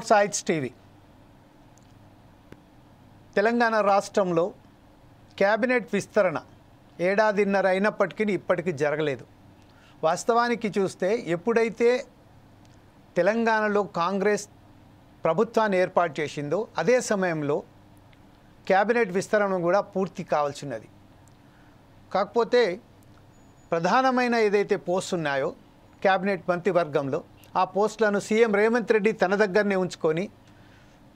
Super sites TV. Telangana రాష్ట్రంలో cabinet విస్తరణ ఏడాదిన్నర అయినప్పటికీ ఇప్పటికీ జరగలేదు. వాస్తవానికి చూస్తే ఎప్పుడైతే తెలంగాణలో కాంగ్రెస్ ప్రభుత్వాన్ని ఏర్పాటు చేసిందో అదే సమయంలో క్యాబినెట్ విస్తరణ కూడా పూర్తి కావాల్సినది. కాకపోతే ప్రధానమైన ఏదైతే పోస్ట్ ఉన్నాయో క్యాబినెట్ మంత్రివర్గంలో ఆ పోస్టులను సీఎం రేవంత్ రెడ్డి తన దగ్గరనే ఉంచుకొని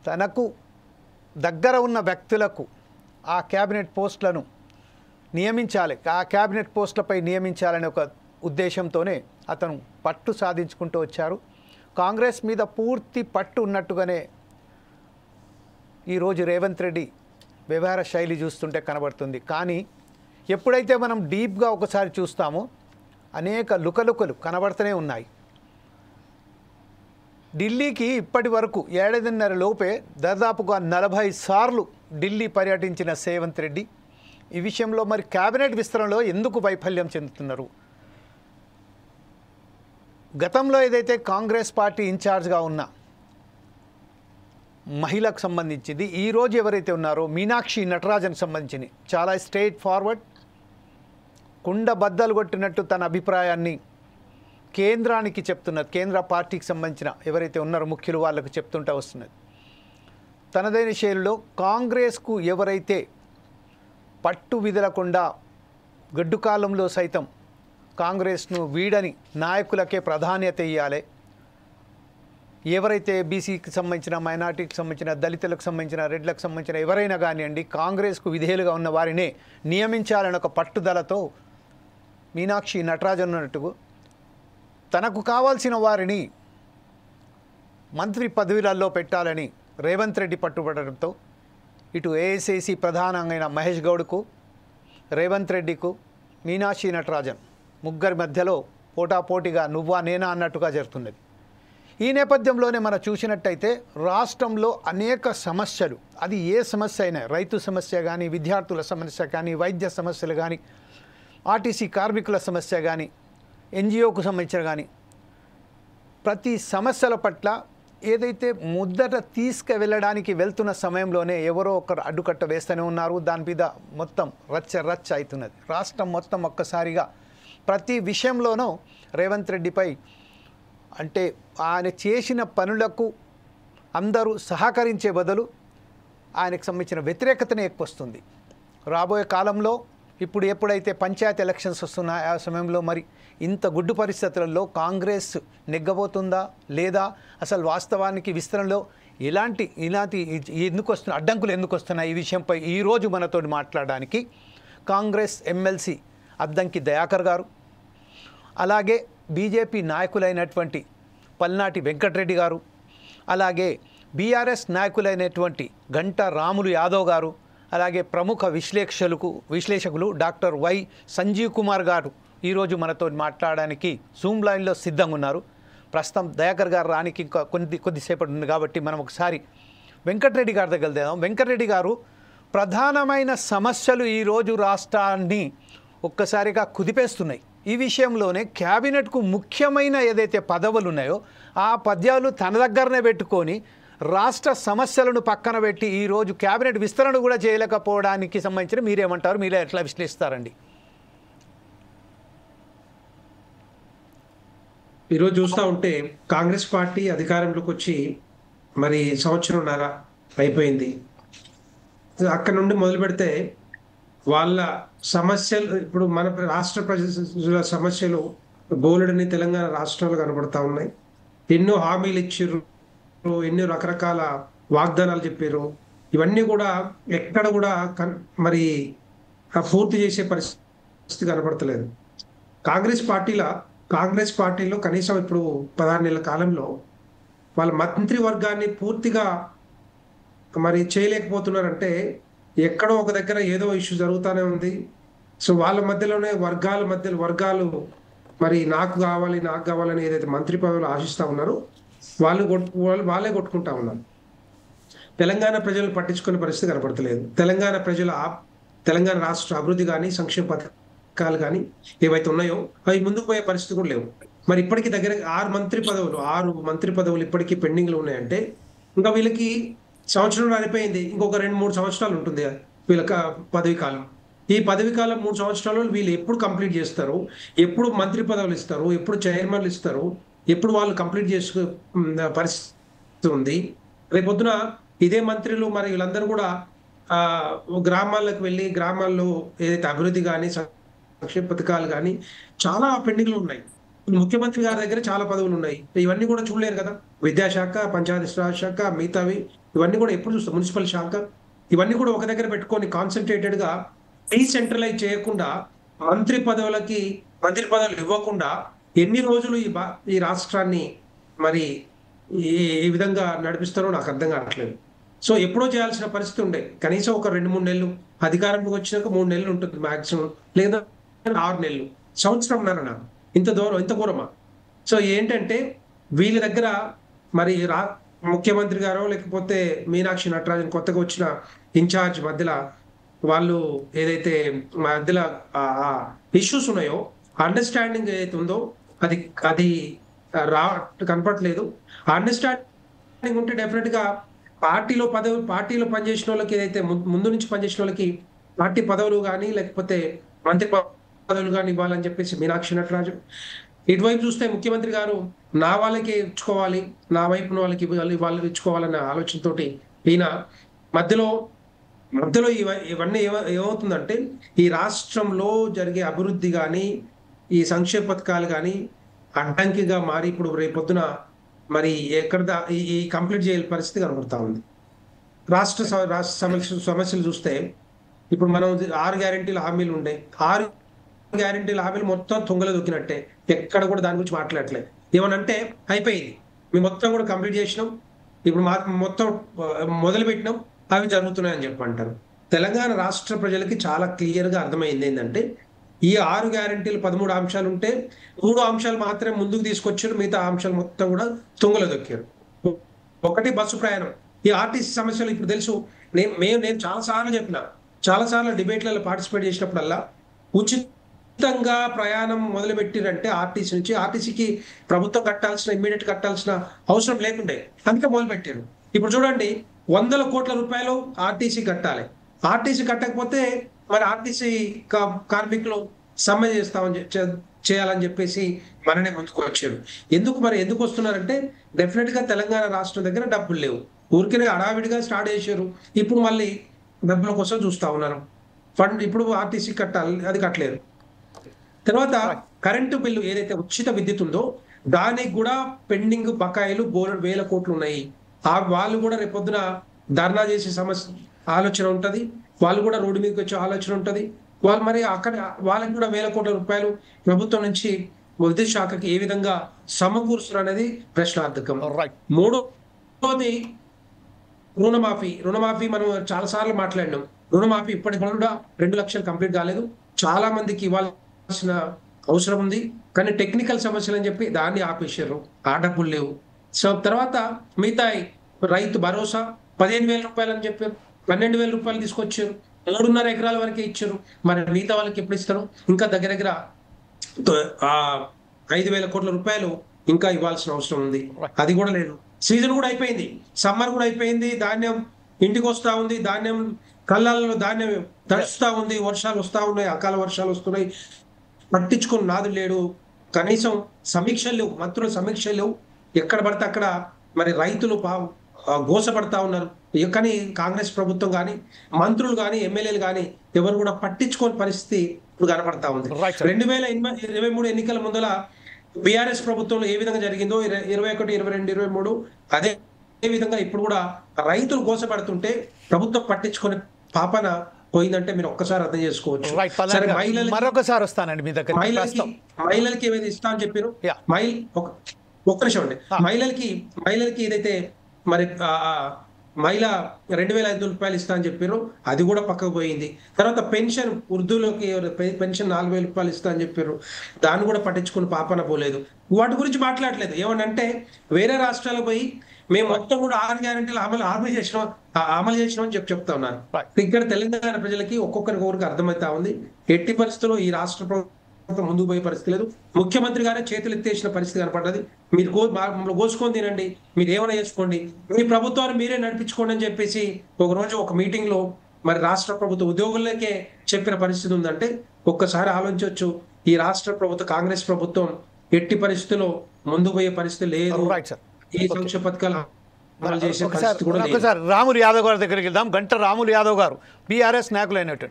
తనకు దగ్గర ఉన్న వ్యక్తులకు ఆ క్యాబినెట్ పోస్టులను నియమించాలి, ఆ క్యాబినెట్ పోస్టులపై నియమించాలనే ఒక ఉద్దేశంతోనే అతను పట్టు సాధించుకుంటూ వచ్చారు. కాంగ్రెస్ మీద పూర్తి పట్టు ఉన్నట్టుగానే ఈరోజు రేవంత్ రెడ్డి వ్యవహార శైలి చూస్తుంటే కనబడుతుంది. కానీ ఎప్పుడైతే మనం డీప్గా ఒకసారి చూస్తామో అనేక లుకలుకలు కనబడుతూనే ఉన్నాయి. ఢిల్లీకి ఇప్పటి వరకు ఏడాదిన్నర లోపే దాదాపుగా 40 సార్లు ఢిల్లీ పర్యటించిన రేవంత్ రెడ్డి ఈ విషయంలో మరి క్యాబినెట్ విస్తరణలో ఎందుకు వైఫల్యం చెందుతున్నారు? గతంలో ఏదైతే కాంగ్రెస్ పార్టీ ఇన్ఛార్జ్గా ఉన్న మహిళకు సంబంధించింది ఈరోజు ఎవరైతే ఉన్నారో మీనాక్షి నటరాజన్కి సంబంధించింది చాలా స్ట్రైట్ ఫార్వర్డ్, కుండ బద్దలు కొట్టినట్టు తన అభిప్రాయాన్ని కేంద్రానికి చెప్తున్నది. కేంద్ర పార్టీకి సంబంధించిన ఎవరైతే ఉన్నారో ముఖ్యులు వాళ్ళకు చెప్తుంటా వస్తున్నది. తనదైన శైలిలో కాంగ్రెస్కు ఎవరైతే పట్టు విదలకుండా గడ్డు కాలంలో సైతం కాంగ్రెస్ను వీడని నాయకులకే ప్రాధాన్యత ఇవ్వాలి, ఎవరైతే బీసీకి సంబంధించిన, మైనార్టీకి సంబంధించిన, దళితులకు సంబంధించిన, రెడ్లకు సంబంధించిన ఎవరైనా కానివ్వండి కాంగ్రెస్కు విధేయులుగా ఉన్న వారినే నియమించాలని ఒక పట్టుదలతో మీనాక్షి నటరాజన్ అన్నట్టుగా తనకు కావాల్సిన వారిని మంత్రి పదవులలో పెట్టాలని రేవంత్ రెడ్డి పట్టుబడడంతో ఇటు ఏఐసీసీ ప్రధానంగా మహేష్ గౌడ్కు, రేవంత్ రెడ్డికు, మీనాక్షి నటరాజన్ ముగ్గురి మధ్యలో పోటాపోటీగా నువ్వా నేనా అన్నట్టుగా జరుగుతున్నది. ఈ నేపథ్యంలోనే మనం చూసినట్టయితే రాష్ట్రంలో అనేక సమస్యలు, అది ఏ సమస్య అయినా, రైతు సమస్య కానీ, విద్యార్థుల సమస్య కానీ, వైద్య సమస్యలు కానీ, ఆర్టీసీ కార్మికుల సమస్య కానీ, ఎన్జిఓకు సంబంధించిన కానీ ప్రతి సమస్యల పట్ల ఏదైతే ముద్దట తీసుకువెళ్ళడానికి వెళ్తున్న సమయంలోనే ఎవరో ఒకరు అడ్డుకట్ట వేస్తూనే ఉన్నారు. దాని మీద మొత్తం రచ్చ అవుతున్నది. రాష్ట్రం మొత్తం ఒక్కసారిగా ప్రతి విషయంలోనూ రేవంత్ రెడ్డిపై అంటే ఆయన చేసిన పనులకు అందరూ సహకరించే బదులు ఆయనకు సంబంధించిన వ్యతిరేకతనే ఎక్కువ వస్తుంది. రాబోయే కాలంలో ఇప్పుడు ఎప్పుడైతే పంచాయతీ ఎలక్షన్స్ వస్తున్నాయో ఆ సమయంలో మరి ఇంత గుడ్డు పరిస్థితులలో కాంగ్రెస్ నెగ్గబోతుందా లేదా, అసలు వాస్తవానికి విస్తరణలో ఇలాంటి ఎందుకు వస్తున్న అడ్డంకులు ఎందుకు వస్తున్నాయి, ఈ విషయంపై ఈరోజు మనతో మాట్లాడడానికి కాంగ్రెస్ ఎమ్మెల్సీ అద్దంకి దయాకర్ గారు, అలాగే బీజేపీ నాయకులైనటువంటి పల్నాటి వెంకటరెడ్డి గారు, అలాగే బీఆర్ఎస్ నాయకులైనటువంటి గంటా రాములు యాదవ్ గారు, అలాగే ప్రముఖ విశ్లేషకులు డాక్టర్ వై సంజీవ్ కుమార్ గారు ఈరోజు మనతో మాట్లాడడానికి జూమ్ లైన్లో సిద్ధంగా ఉన్నారు. ప్రస్తుతం దయాకర్ గారు రానికి ఇంకా కొద్దిసేపటి ఉంది కాబట్టి మనం ఒకసారి వెంకటరెడ్డి గారి దగ్గర వెళ్దాం. వెంకటరెడ్డి గారు, ప్రధానమైన సమస్యలు ఈరోజు రాష్ట్రాన్ని ఒక్కసారిగా కుదిపేస్తున్నాయి. ఈ విషయంలోనే క్యాబినెట్కు ముఖ్యమైన ఏదైతే పదవులు ఉన్నాయో ఆ పద్యాలు తన దగ్గరనే పెట్టుకొని రాష్ట్ర సమస్యలను పక్కన పెట్టి ఈరోజు క్యాబినెట్ విస్తరణ కూడా చేయలేకపోవడానికి సంబంధించిన మీరేమంటారు, మీరే ఎట్లా విశ్లేషిస్తారండి? ఈరోజు చూస్తూ ఉంటే కాంగ్రెస్ పార్టీ అధికారంలోకి వచ్చి మరి సంవత్సరంన్నర అయిపోయింది. అక్కడ నుండి మొదలు పెడితే వాళ్ళ సమస్యలు, ఇప్పుడు మన రాష్ట్ర ప్రజల సమస్యలు బోలెడని తెలంగాణ రాష్ట్రంలో కనబడతా ఉన్నాయి. ఎన్నో హామీలు ఇచ్చారు, ఎన్నో రకరకాల వాగ్దానాలు చెప్పారు. ఇవన్నీ కూడా ఎక్కడ కూడా మరి పూర్తి చేసే పరిస్థితి కనబడతలేదు. కాంగ్రెస్ పార్టీలో కనీసం ఇప్పుడు 16 నెలల కాలంలో వాళ్ళ మంత్రివర్గాన్ని పూర్తిగా మరి చేయలేకపోతున్నారంటే ఎక్కడో ఒక దగ్గర ఏదో ఇష్యూ జరుగుతూనే ఉంది. సో వాళ్ళ మధ్యలోనే వర్గాలు మరి నాకు కావాలని ఏదైతే మంత్రి పదవులు ఆశిస్తూ ఉన్నారో వాళ్ళే కొట్టుకుంటా ఉన్నారు. తెలంగాణ ప్రజలను పట్టించుకునే పరిస్థితి కనపడతలేదు. తెలంగాణ రాష్ట్ర అభివృద్ధి కానీ, సంక్షేమ పథకాలు కానీ ఏవైతే ఉన్నాయో అవి ముందుకు పోయే పరిస్థితి కూడా లేవు. మరి ఇప్పటికీ దగ్గర 6 మంత్రి పదవులు ఇప్పటికీ పెండింగ్లో ఉన్నాయంటే ఇంకా వీళ్ళకి సంవత్సరం అయిపోయింది, ఇంకొక 2-3 సంవత్సరాలు ఉంటుంది వీళ్ళకి పదవి కాలం. ఈ పదవి కాలం 3 సంవత్సరాలు వీళ్ళు ఎప్పుడు కంప్లీట్ చేస్తారు, ఎప్పుడు మంత్రి పదవులు ఇస్తారు, ఎప్పుడు చైర్మన్లు ఇస్తారు, ఎప్పుడు వాళ్ళు కంప్లీట్ చేసుకు పరిస్థితి ఉంది. రేపొద్దున ఇదే మంత్రులు మరి వీళ్ళందరూ కూడా ఆ గ్రామాలకు వెళ్ళి గ్రామాల్లో ఏదైతే అభివృద్ధి కానీ సంక్షేమ పథకాలు కానీ చాలా పెండింగ్లు ఉన్నాయి. ముఖ్యమంత్రి గారి దగ్గర చాలా పదవులు ఉన్నాయి, ఇవన్నీ కూడా చూడలేరు కదా. విద్యాశాఖ, పంచాయతీరాజ్ శాఖ, మిగతావి ఇవన్నీ కూడా ఎప్పుడు చూస్తాం, మున్సిపల్ శాఖ, ఇవన్నీ కూడా ఒక దగ్గర పెట్టుకొని కాన్సన్ట్రేటెడ్ గా డీసెంట్రలైజ్ చేయకుండా మంత్రి పదవులు ఇవ్వకుండా ఎన్ని రోజులు ఈ రాష్ట్రాన్ని మరి ఈ విధంగా నడిపిస్తారో నాకు అర్థం కావట్లేదు. సో ఎప్పుడో చేయాల్సిన పరిస్థితి ఉండే, కనీసం ఒక 2-3 నెలలు అధికారంలోకి వచ్చినాక 3 నెలలు ఉంటుంది మాక్సిమం, లేదా 6 నెలలు, సంవత్సరంన్నర. ఇంత ఘోరమా? సో ఏంటంటే వీళ్ళ దగ్గర మరి ముఖ్యమంత్రి గారో లేకపోతే మీనాక్షి నటరాజన్ కొత్తగా వచ్చిన ఇన్ఛార్జ్ మధ్యలో వాళ్ళు ఏదైతే మధ్యలో ఇష్యూస్ ఉన్నాయో, అండర్స్టాండింగ్ ఏదైతే ఉందో అది అది కనపడట్లేదు. అండర్స్టాండింగ్ ఉంటే డెఫినెట్ గా పార్టీలో పనిచేసిన వాళ్ళకి ఏదైతే ముందు నుంచి పనిచేసిన వాళ్ళకి పార్టీ పదవులు కానీ లేకపోతే మంత్రి పదవులు కానీ ఇవ్వాలని చెప్పేసి మీనాక్షి నటరాజు. ఇటువైపు చూస్తే ముఖ్యమంత్రి గారు నా వాళ్ళకి ఇచ్చుకోవాలి, నా వైపున వాళ్ళకి వాళ్ళు ఇచ్చుకోవాలన్న ఆలోచనతోటి ఈయన మధ్యలో ఇవన్నీ ఏమవుతుందంటే ఈ రాష్ట్రంలో జరిగే అభివృద్ధి కానీ ఈ సంక్షేమ పథకాలు కానీ అడ్డంకిగా మారి ఇప్పుడు రేపొద్దున మరి ఈ కంప్లీట్ చేయాలి పరిస్థితి కనబడతా ఉంది. రాష్ట్ర సమస్యలు చూస్తే ఇప్పుడు మనం 6 గ్యారెంటీల హామీలు ఉండే, 6 గ్యారెంటీల హామీలు మొత్తం తుంగలో దొక్కినట్టే, ఎక్కడ కూడా దాని గురించి మాట్లాడట్లేదు. ఏమనంటే అయిపోయింది, మేము మొత్తం కూడా కంప్లీట్ చేసినాం, ఇప్పుడు మొత్తం మొదలు పెట్టినాం, అవి జరుగుతున్నాయని చెప్పి అంటారు. తెలంగాణ రాష్ట్ర ప్రజలకి చాలా క్లియర్ గా అర్థమైంది ఏంటంటే ఈ 6 గ్యారెంటీలు 13 అంశాలు ఉంటే 3 అంశాలు మాత్రమే ముందుకు తీసుకొచ్చారు, మిగతా అంశాలు మొత్తం కూడా తుంగలో దొక్కారు. ఒకటి బస్సు ప్రయాణం. ఈ ఆర్టీసీ సమస్యలు ఇప్పుడు తెలుసు, నేను చాలాసార్లు డిబేట్లలో పార్టిసిపేట్ చేసినప్పుడల్లా ఉచితంగా ప్రయాణం మొదలుపెట్టిరంటే ఆర్టీసీకి ప్రభుత్వం ఇమ్మీడియట్ కట్టాల్సిన అవసరం లేకుండే, అందుకే మొదలుపెట్టారు. ఇప్పుడు చూడండి, 100 కోట్ల రూపాయలు ఆర్టీసీ కట్టాలి. ఆర్టీసీ కట్టకపోతే మరి ఆర్టీసీ కార్మికులు సమ్మె చేయాలని చెప్పేసి మననే ముందుకు వచ్చారు. ఎందుకు వస్తున్నారంటే డెఫినెట్ గా తెలంగాణ రాష్ట్రం దగ్గర డబ్బులు లేవు, ఊరికే హడావిడిగా స్టార్ట్ చేశారు, ఇప్పుడు మళ్ళీ డబ్బుల కోసం చూస్తా ఉన్నారు. ఫండ్ ఇప్పుడు ఆర్టీసీ కట్టాలి, అది కట్టలేరు. తర్వాత కరెంటు బిల్లు ఏదైతే ఉచిత విద్యుత్ ఉందో దానికి కూడా పెండింగ్ బకాయిలు 1,000 కోట్లు ఉన్నాయి. వాళ్ళు కూడా రేపొద్దున ధర్నా చేసే ఆలోచన ఉంటది, వాళ్ళు కూడా రోడ్డు మీదకి వచ్చే ఆలోచన ఉంటది. వాళ్ళు మరి వాళ్ళకి కూడా 1,000 కోట్ల రూపాయలు ప్రభుత్వం నుంచి విద్యుత్ శాఖకి ఏ విధంగా సమకూరుస్తారు అనేది ప్రశ్నార్థకం. మూడోది రుణమాఫీ మనం చాలా సార్లు మాట్లాడినాం. రుణమాఫీ ఇప్పటికి కూడా 2 లక్షలు కంప్లీట్ కాలేదు, చాలా మందికి ఇవ్వాల్సిన అవసరం ఉంది, కానీ టెక్నికల్ సమస్యలు అని చెప్పి దాన్ని ఆపేశారు, ఆ డబ్బులు లేవు. సో తర్వాత మిగతా రైతు భరోసా 15,000 రూపాయలు అని చెప్పారు, 12,000 రూపాయలు తీసుకొచ్చారు, 3.5 ఎకరాల వరకే ఇచ్చారు. మరి మిగతా వాళ్ళకి ఎప్పుడు ఇస్తారు? ఇంకా దగ్గర 5,000 కోట్ల రూపాయలు ఇంకా ఇవ్వాల్సిన అవసరం ఉంది, అది కూడా లేదు. సీజన్ కూడా అయిపోయింది, సమ్మర్ కూడా అయిపోయింది, ధాన్యం ఇంటికి వస్తా ఉంది, ధాన్యం కళ్ళల్లో ధాన్యం తడుస్తా ఉంది, వర్షాలు వస్తా ఉన్నాయి, అకాల వర్షాలు వస్తున్నాయి, పట్టించుకుని నాదు లేడు. కనీసం సమీక్షలు లేవు, మంత్రుల సమీక్షలు లేవు. ఎక్కడ పడితే అక్కడ మరి రైతులు గోసపడతా ఉన్నారు. కానీ కాంగ్రెస్ ప్రభుత్వం కానీ మంత్రులు కానీ ఎమ్మెల్యేలు కానీ ఎవరు కూడా పట్టించుకోని పరిస్థితి ఇప్పుడు కనపడతా ఉంది. 2023 ఎన్నికల ముందల బీఆర్ఎస్ ప్రభుత్వంలో ఏ విధంగా జరిగిందో 21, 22, 23 అదే విధంగా ఇప్పుడు కూడా రైతులు గోసపడుతుంటే ప్రభుత్వం పట్టించుకునే పాపన పోయిందంటే మీరు ఒక్కసారి అర్థం చేసుకోవచ్చు. మరొకసారి వస్తానండి మీ దగ్గర. మహిళలకి ఏమైనా ఇస్తా అని చెప్పారు, ఒక్క నిమిషం అండి. మహిళలకి ఏదైతే మరి మహిళ 2,500 రూపాయలు ఇస్తా అని చెప్పారు, అది కూడా పక్కకు పోయింది. తర్వాత పెన్షన్ వృద్ధులకి పెన్షన్ 4,000 రూపాయలు ఇస్తా అని చెప్పారు, దాన్ని కూడా పట్టించుకుని పాపన పోలేదు. వాటి గురించి మాట్లాడలేదు. ఏమనంటే వేరే రాష్ట్రాలకు పోయి మేము మొత్తం కూడా 6 గ్యారెంటీలు అమలు చేసినాం అని చెప్తా ఉన్నారు. ఇక్కడ తెలంగాణ ప్రజలకి ఒక్కొక్కరికి అర్థమవుతా ఉంది. ఎట్టి పరిస్థితుల్లో ఈ రాష్ట్ర ముందుకు పోయే పరిస్థితి లేదు. ముఖ్యమంత్రి గారే చేతులు ఎత్తేసిన పరిస్థితి కనపడ్డది. మీరు మమ్మల్ని కోసుకొని తినండి, మీరు ఏమైనా చేసుకోండి, మీ ప్రభుత్వాన్ని మీరే నడిపించుకోండి అని చెప్పేసి ఒక రోజు ఒక మీటింగ్ లో మరి రాష్ట్ర ప్రభుత్వ ఉద్యోగులకే చెప్పిన పరిస్థితి ఉందంటే ఒక్కసారి ఆలోచించవచ్చు. ఈ రాష్ట్ర ప్రభుత్వ కాంగ్రెస్ ప్రభుత్వం ఎట్టి పరిస్థితుల్లో ముందుకు పోయే పరిస్థితి లేదు. ఈ సంక్షేమ పథకాలు అమలు చేసే పరిస్థితి కూడా లేదు. ఒకసారి రాములు యాదవ్ గారి దగ్గరికి వెళ్దాం. గంట రాములు యాదవ్ గారు బీఆర్ఎస్ నాయకులు అయినట్టు.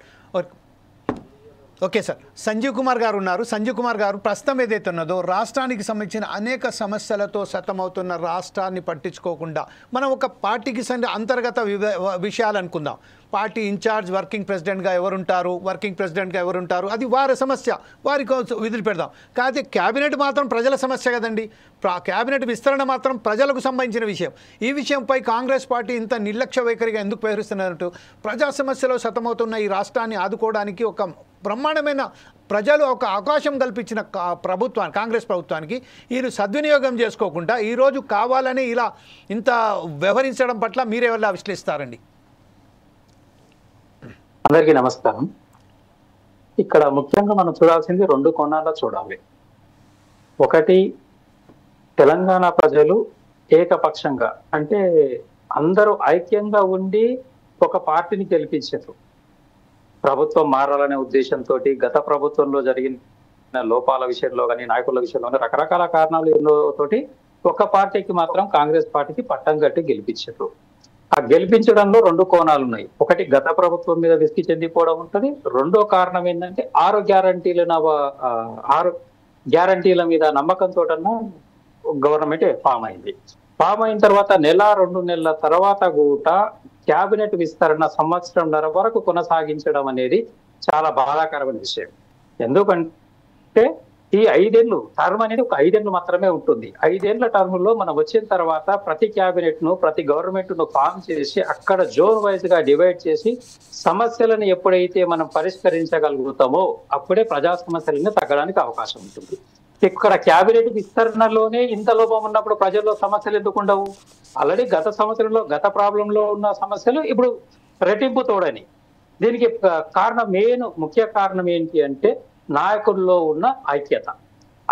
ఓకే సార్, సంజీవ్ కుమార్ గారు ఉన్నారు. సంజీవ్ కుమార్ గారు, ప్రస్తుతం ఏదైతే ఉన్నదో రాష్ట్రానికి సంబంధించిన అనేక సమస్యలతో సతమవుతున్న రాష్ట్రాన్ని పట్టించుకోకుండా మనం ఒక పార్టీకి అంతర్గత విషయాలు అనుకుందాం. పార్టీ ఇన్ఛార్జ్ వర్కింగ్ ప్రెసిడెంట్గా ఎవరుంటారు, అది వారి సమస్య, వారి కోసం విధులు పెడదాం. కాకపోతే క్యాబినెట్ మాత్రం ప్రజల సమస్య కదండి. క్యాబినెట్ విస్తరణ మాత్రం ప్రజలకు సంబంధించిన విషయం. ఈ విషయంపై కాంగ్రెస్ పార్టీ ఇంత నిర్లక్ష్య వైఖరిగా ఎందుకు వ్యవహరిస్తున్నట్టు? ప్రజా సమస్యలో సతమవుతున్న ఈ రాష్ట్రాన్ని ఆదుకోవడానికి ఒక బ్రహ్మాండమైన ప్రజలు ఒక అవకాశం కల్పించిన కాంగ్రెస్ ప్రభుత్వానికి వీరు సద్వినియోగం చేసుకోకుండా ఈరోజు కావాలని ఇలా ఇంత వ్యవహరించడం పట్ల మీరెవరిలా విశ్లేషిస్తారండి? అందరికీ నమస్కారం. ఇక్కడ ముఖ్యంగా మనం చూడాల్సింది రెండు కోణాల్లో చూడాలి. ఒకటి, తెలంగాణ ప్రజలు ఏకపక్షంగా అంటే అందరూ ఐక్యంగా ఉండి ఒక పార్టీని గెలిపించారు. ప్రభుత్వం మారాలనే ఉద్దేశంతో గత ప్రభుత్వంలో జరిగిన లోపాల విషయంలో కానీ నాయకుల విషయంలో కానీ రకరకాల కారణాలు తోటి ఒక పార్టీకి మాత్రం కాంగ్రెస్ పార్టీకి పట్టం కట్టి గెలిపించారు. ఆ గెలిపించడంలో రెండు కోణాలు ఉన్నాయి. ఒకటి, గత ప్రభుత్వం మీద విసిగి చెందిపోవడం ఉంటుంది. రెండో కారణం ఏంటంటే ఆరు గ్యారంటీల మీద నమ్మకంతో గవర్నమెంట్ ఫామ్ అయింది. ఫామ్ అయిన తర్వాత నెల 2 నెలల తర్వాత కూడా క్యాబినెట్ విస్తరణ సంవత్సరంన్నర వరకు కొనసాగించడం అనేది చాలా బాధాకరమైన విషయం. ఎందుకంటే ఈ 5 ఏళ్ళు టర్మ్ అనేది ఒక 5 ఏళ్ళు మాత్రమే ఉంటుంది. 5 ఏళ్ల టర్మ్ లో మనం వచ్చిన తర్వాత ప్రతి క్యాబినెట్ ను ప్రతి గవర్నమెంట్ ను ఫామ్ చేసి అక్కడ జోన్ వైజ్ గా డివైడ్ చేసి సమస్యలను ఎప్పుడైతే మనం పరిష్కరించగలుగుతామో అప్పుడే ప్రజా సమస్యలను తగ్గడానికి అవకాశం ఉంటుంది. ఇక్కడ క్యాబినెట్ విస్తరణలోనే ఇంత లోపం ఉన్నప్పుడు ప్రజల్లో సమస్యలు ఎందుకు ఉండవు? ఆల్రెడీ గత ప్రాబ్లంలో ఉన్న సమస్యలు ఇప్పుడు రెట్టింపు తోడని. దీనికి ముఖ్య కారణం ఏంటి అంటే నాయకుల్లో ఉన్న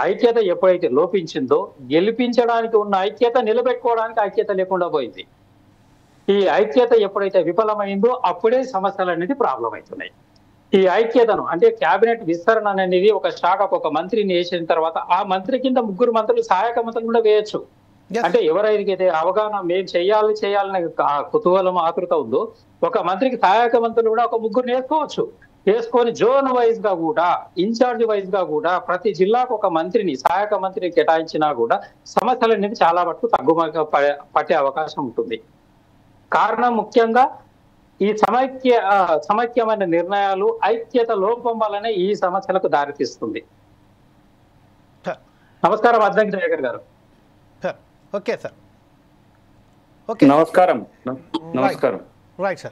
ఐక్యత ఎప్పుడైతే లోపించిందో గెలిపించడానికి ఉన్న ఐక్యత నిలబెట్టుకోవడానికి ఐక్యత లేకుండా పోయింది. ఈ ఐక్యత ఎప్పుడైతే విఫలమైందో అప్పుడే సమస్యలు అనేది ప్రాబ్లం అవుతున్నాయి. ఈ ఐక్యతను అంటే క్యాబినెట్ విస్తరణ అనేది ఒక శాఖకు ఒక మంత్రిని వేసిన తర్వాత ఆ మంత్రి కింద 3 మంత్రులు సహాయక మంత్రులు కూడా వేయచ్చు. అంటే ఎవరైతే అవగాహన మేము చేయాలనే కుతూహలం ఆతృత ఉందో ఒక మంత్రికి సహాయక మంత్రులు కూడా ఒక 3 వేసుకోవచ్చు. వేసుకొని జోన్ వైజ్ గా కూడా ఇన్ఛార్జ్ వైజ్ గా కూడా ప్రతి జిల్లాకు ఒక మంత్రిని సహాయక మంత్రిని కేటాయించినా కూడా సమస్యలు అనేది చాలా మటుకు తగ్గుముఖం పట్టే అవకాశం ఉంటుంది. కారణం ముఖ్యంగా ఈ సమైక్యమైన నిర్ణయాలు ఐక్యత లోపం వల్లనే ఈ సమస్యలకు దారితీస్తుంది. నమస్కారం అద్దంకి దయాకర్ గారు. Okay sir. నమస్కారం. Right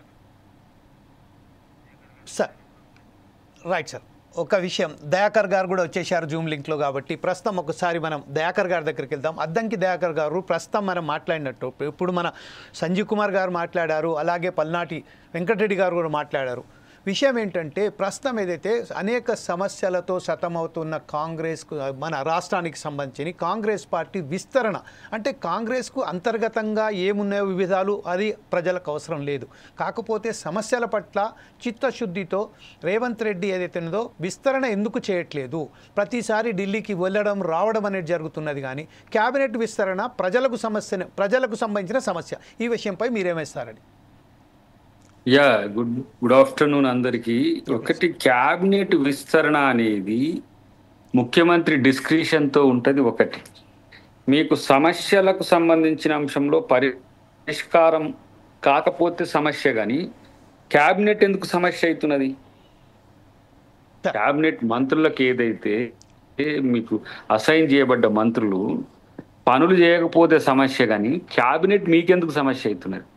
sir. ఒక విషయం, దయాకర్ గారు కూడా వచ్చేసారు జూమ్ లింక్లో కాబట్టి ప్రస్తుతం ఒకసారి మనం దయాకర్ గారి దగ్గరికి వెళ్దాం. అద్దంకి దయాకర్ గారు, ప్రస్తుతం మనం మాట్లాడినట్టు ఇప్పుడు మన సంజీవ్ కుమార్ గారు మాట్లాడారు, అలాగే పల్నాటి వెంకటరెడ్డి గారు కూడా మాట్లాడారు. విషయం ఏంటంటే ప్రస్తుతం ఏదైతే అనేక సమస్యలతో సతమవుతున్న కాంగ్రెస్కు మన రాష్ట్రానికి సంబంధించి కాంగ్రెస్ పార్టీ విస్తరణ అంటే కాంగ్రెస్కు అంతర్గతంగా ఏమున్నాయో వివిధాలు అది ప్రజలకు అవసరం లేదు. కాకపోతే సమస్యల పట్ల చిత్తశుద్ధితో రేవంత్ రెడ్డి ఏదైతే ఉన్నదో విస్తరణ ఎందుకు చేయట్లేదు? ప్రతిసారి ఢిల్లీకి వెళ్ళడం రావడం అనేది జరుగుతున్నది. కానీ క్యాబినెట్ విస్తరణ ప్రజలకు సంబంధించిన సమస్య. ఈ విషయంపై మీరేమేస్తారని? గుడ్ ఆఫ్టర్నూన్ అందరికీ. ఒకటి, క్యాబినెట్ విస్తరణ అనేది ముఖ్యమంత్రి డిస్క్రిషన్తో ఉంటుంది. ఒకటి, మీకు సమస్యలకు సంబంధించిన అంశంలో పరిష్కారం కాకపోతే సమస్య, కానీ క్యాబినెట్ ఎందుకు సమస్య అవుతున్నది? క్యాబినెట్ మంత్రులకు ఏదైతే మీకు అసైన్ చేయబడ్డ మంత్రులు పనులు చేయకపోతే సమస్య, కానీ క్యాబినెట్ మీకెందుకు సమస్య అవుతున్నది?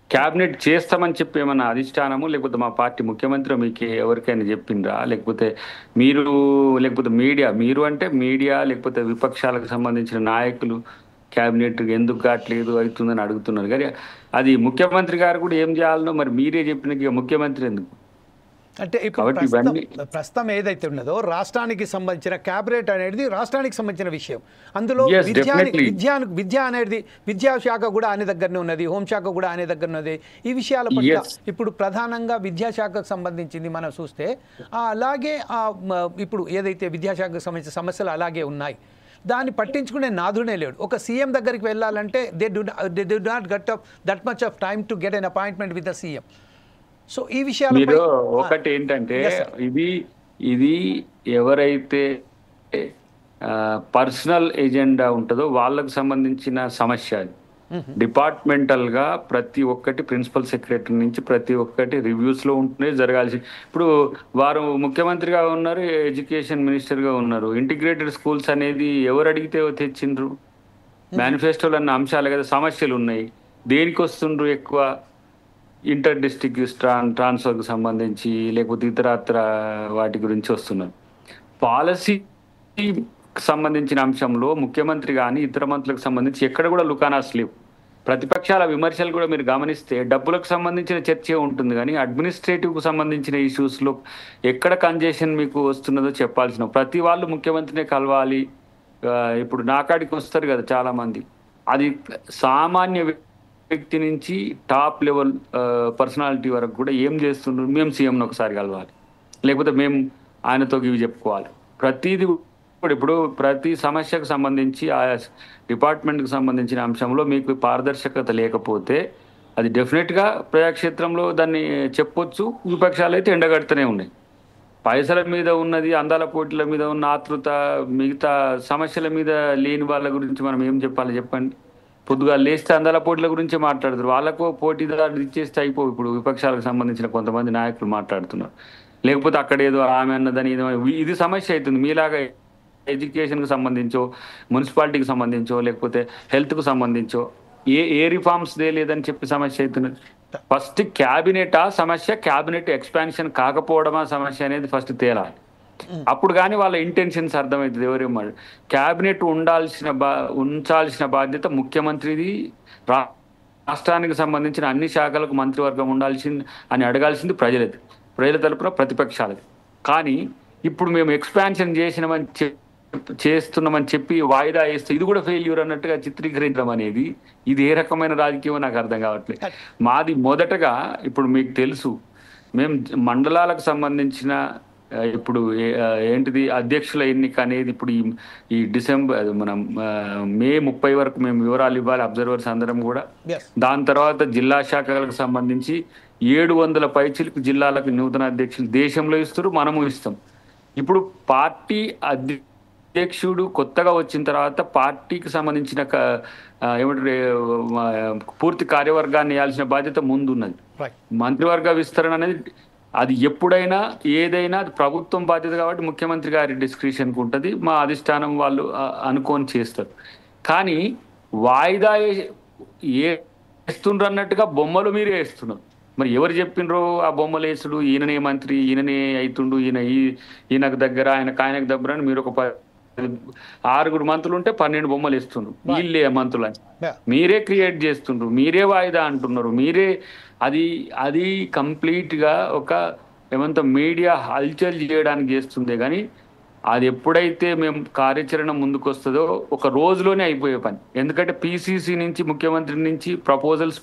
క్యాబినెట్ చేస్తామని చెప్పి ఏమన్నా అధిష్టానము లేకపోతే మా పార్టీ ముఖ్యమంత్రి మీకు ఎవరికైనా చెప్పిండ్రా? లేకపోతే మీరు అంటే మీడియా లేకపోతే విపక్షాలకు సంబంధించిన నాయకులు క్యాబినెట్ ఎందుకు కావట్లేదు అవుతుందని అడుగుతున్నారు. కానీ అది ముఖ్యమంత్రి గారు కూడా ఏం చేయాలనో మరి మీరే చెప్పిన ముఖ్యమంత్రి ఎందుకు? అంటే ఇప్పుడు ప్రస్తుతం ఏదైతే ఉన్నదో రాష్ట్రానికి సంబంధించిన క్యాబినెట్ అనేది రాష్ట్రానికి సంబంధించిన విషయం. అందులో విద్య అనేది విద్యాశాఖ కూడా ఆయన దగ్గరనే ఉన్నది, హోంశాఖ కూడా ఆయన దగ్గర ఉన్నది. ఈ విషయాల పట్ల ఇప్పుడు ప్రధానంగా విద్యాశాఖకు సంబంధించింది మనం చూస్తే అలాగే ఇప్పుడు ఏదైతే విద్యాశాఖకు సంబంధించిన సమస్యలు అలాగే ఉన్నాయి. దాన్ని పట్టించుకునే నాదునే లేడు. ఒక సీఎం దగ్గరికి వెళ్ళాలంటే they do not get that much of time to get an appointment with the CM. So ఈ విషయాలు ఒకటి ఏంటంటే ఇది ఎవరైతే పర్సనల్ ఎజెండా ఉంటుందో వాళ్ళకు సంబంధించిన సమస్య. డిపార్ట్మెంటల్ గా ప్రతి ఒక్కటి ప్రిన్సిపల్ సెక్రటరీ నుంచి ప్రతి ఒక్కటి రివ్యూస్ లో ఉంటూనే జరగాల్సి. ఇప్పుడు వారు ముఖ్యమంత్రిగా ఉన్నారు, ఎడ్యుకేషన్ మినిస్టర్ గా ఉన్నారు. ఇంటిగ్రేటెడ్ స్కూల్స్ అనేది ఎవరు అడిగితే తెచ్చిండ్రు? మేనిఫెస్టోలు అన్న అంశాలు కదా. సమస్యలు ఉన్నాయి, దేనికి వస్తుండ్రు ఎక్కువ? ఇంటర్ డిస్ట్రిక్ట్ ట్రాన్స్ఫర్కి సంబంధించి లేకపోతే ఇతరత్ర వాటి గురించి వస్తున్నారు. పాలసీకి సంబంధించిన అంశంలో ముఖ్యమంత్రి కానీ ఇతర మంత్రులకు సంబంధించి ఎక్కడ కూడా లుకానాస్ లేవు. ప్రతిపక్షాల విమర్శలు కూడా మీరు గమనిస్తే డబ్బులకు సంబంధించిన చర్చే ఉంటుంది, కానీ అడ్మినిస్ట్రేటివ్కు సంబంధించిన ఇష్యూస్లో ఎక్కడ కంజెషన్ మీకు వస్తున్నదో చెప్పాల్సిన. ప్రతి వాళ్ళు ముఖ్యమంత్రినే కలవాలి. ఇప్పుడు నాకాడికి వస్తారు కదా చాలామంది, అది సామాన్య వ్యక్తి నుంచి టాప్ లెవెల్ పర్సనాలిటీ వరకు కూడా ఏం చేస్తుండ్రు, మేము సీఎంను ఒకసారి కలవాలి, లేకపోతే మేము ఆయనతో ఇవి చెప్పుకోవాలి. ప్రతిదీ కూడా ఇప్పుడు ప్రతి సమస్యకు సంబంధించి ఆయా డిపార్ట్మెంట్కి సంబంధించిన అంశంలో మీకు పారదర్శకత లేకపోతే అది డెఫినెట్గా ప్రజాక్షేత్రంలో దాన్ని చెప్పొచ్చు. విపక్షాలు అయితే ఎండగడుతూనే ఉన్నాయి. పైసల మీద ఉన్నది, అందాల పోటీల మీద ఉన్న ఆతృత, మిగతా సమస్యల మీద లేని వాళ్ళ గురించి మనం ఏం చెప్పాలి చెప్పండి? పొద్దుగా లేస్తే అందాల పోటీల గురించే మాట్లాడుతారు. వాళ్ళకు పోటీదారులు ఇచ్చేస్తే అయిపో. ఇప్పుడు విపక్షాలకు సంబంధించిన కొంతమంది నాయకులు మాట్లాడుతున్నారు, లేకపోతే అక్కడ ఏదో ఆమె అన్నదని ఇది సమస్య అవుతుంది. మీలాగా ఎడ్యుకేషన్కి సంబంధించో, మున్సిపాలిటీకి సంబంధించో, లేకపోతే హెల్త్కు సంబంధించో ఏ రిఫార్మ్స్ లేదని చెప్పి సమస్య అవుతున్నది. ఫస్ట్ క్యాబినెటా సమస్య, క్యాబినెట్ ఎక్స్పాన్షన్ కాకపోవడమా సమస్య అనేది ఫస్ట్ తేలాలి. అప్పుడు కానీ వాళ్ళ ఇంటెన్షన్స్ అర్థమవుతుంది. ఎవరేమో క్యాబినెట్ ఉంచాల్సిన బాధ్యత ముఖ్యమంత్రిది. రాష్ట్రానికి సంబంధించిన అన్ని శాఖలకు మంత్రివర్గం ఉండాల్సింది అని అడగాల్సింది ప్రజల తరపున ప్రతిపక్షాలది. కానీ ఇప్పుడు మేము ఎక్స్పాన్షన్ చేస్తున్నామని చెప్పి వాయిదా వేస్తే ఇది కూడా ఫెయిల్యూర్ అన్నట్టుగా చిత్రీకరించడం అనేది ఇది ఏ రకమైన రాజకీయం నాకు అర్థం కావట్లేదు. మాది మొదటగా ఇప్పుడు మీకు తెలుసు, మేము మండలాలకు సంబంధించిన ఇప్పుడు ఏంటిది అధ్యక్షుల ఎన్నిక అనేది ఇప్పుడు ఈ డిసెంబర్ మనం మే 30 వరకు మేము వివరాలు ఇవ్వాలి అబ్జర్వర్స్ అందరం కూడా. దాని తర్వాత జిల్లా శాఖలకు సంబంధించి 700 పైచిలకు జిల్లాలకు నూతన అధ్యక్షులు దేశంలో ఇస్తారు, మనము ఇస్తాం. ఇప్పుడు పార్టీ అధ్యక్షుడు కొత్తగా వచ్చిన తర్వాత పార్టీకి సంబంధించిన ఏమంటారు పూర్తి కార్యవర్గాన్ని వేయాల్సిన బాధ్యత ముందున్నది. మంత్రివర్గ విస్తరణ అనేది అది ఎప్పుడైనా ఏదైనా అది ప్రభుత్వం బాధ్యత కాబట్టి ముఖ్యమంత్రి గారి డిస్క్రిషన్కి ఉంటుంది. మా అధిష్టానం వాళ్ళు అనుకొని చేస్తారు. కానీ వాయిదా వేస్తుండ్రు అన్నట్టుగా బొమ్మలు మీరే వేస్తున్నారు. మరి ఎవరు చెప్పిండ్రో ఆ బొమ్మలు వేసుడు, ఈయననే మంత్రి, ఈయననే అవుతుండు, ఈయనకు దగ్గర ఆయనకు దగ్గర అని మీరు ఒక 6 మంత్రులు ఉంటే 12 బొమ్మలు వేస్తుండ్రు. వీళ్ళే మంత్రులు అని మీరే క్రియేట్ చేస్తుండ్రు, మీరే వాయిదా అంటున్నారు, మీరే అది కంప్లీట్గా ఒక ఏమంతా మీడియా హల్చల్ చేయడానికి చేస్తుందే. కానీ అది ఎప్పుడైతే మేము కార్యాచరణ ముందుకు వస్తుందో ఒక రోజులోనే అయిపోయే పని. ఎందుకంటే పిసిసి నుంచి ముఖ్యమంత్రి నుంచి ప్రపోజల్స్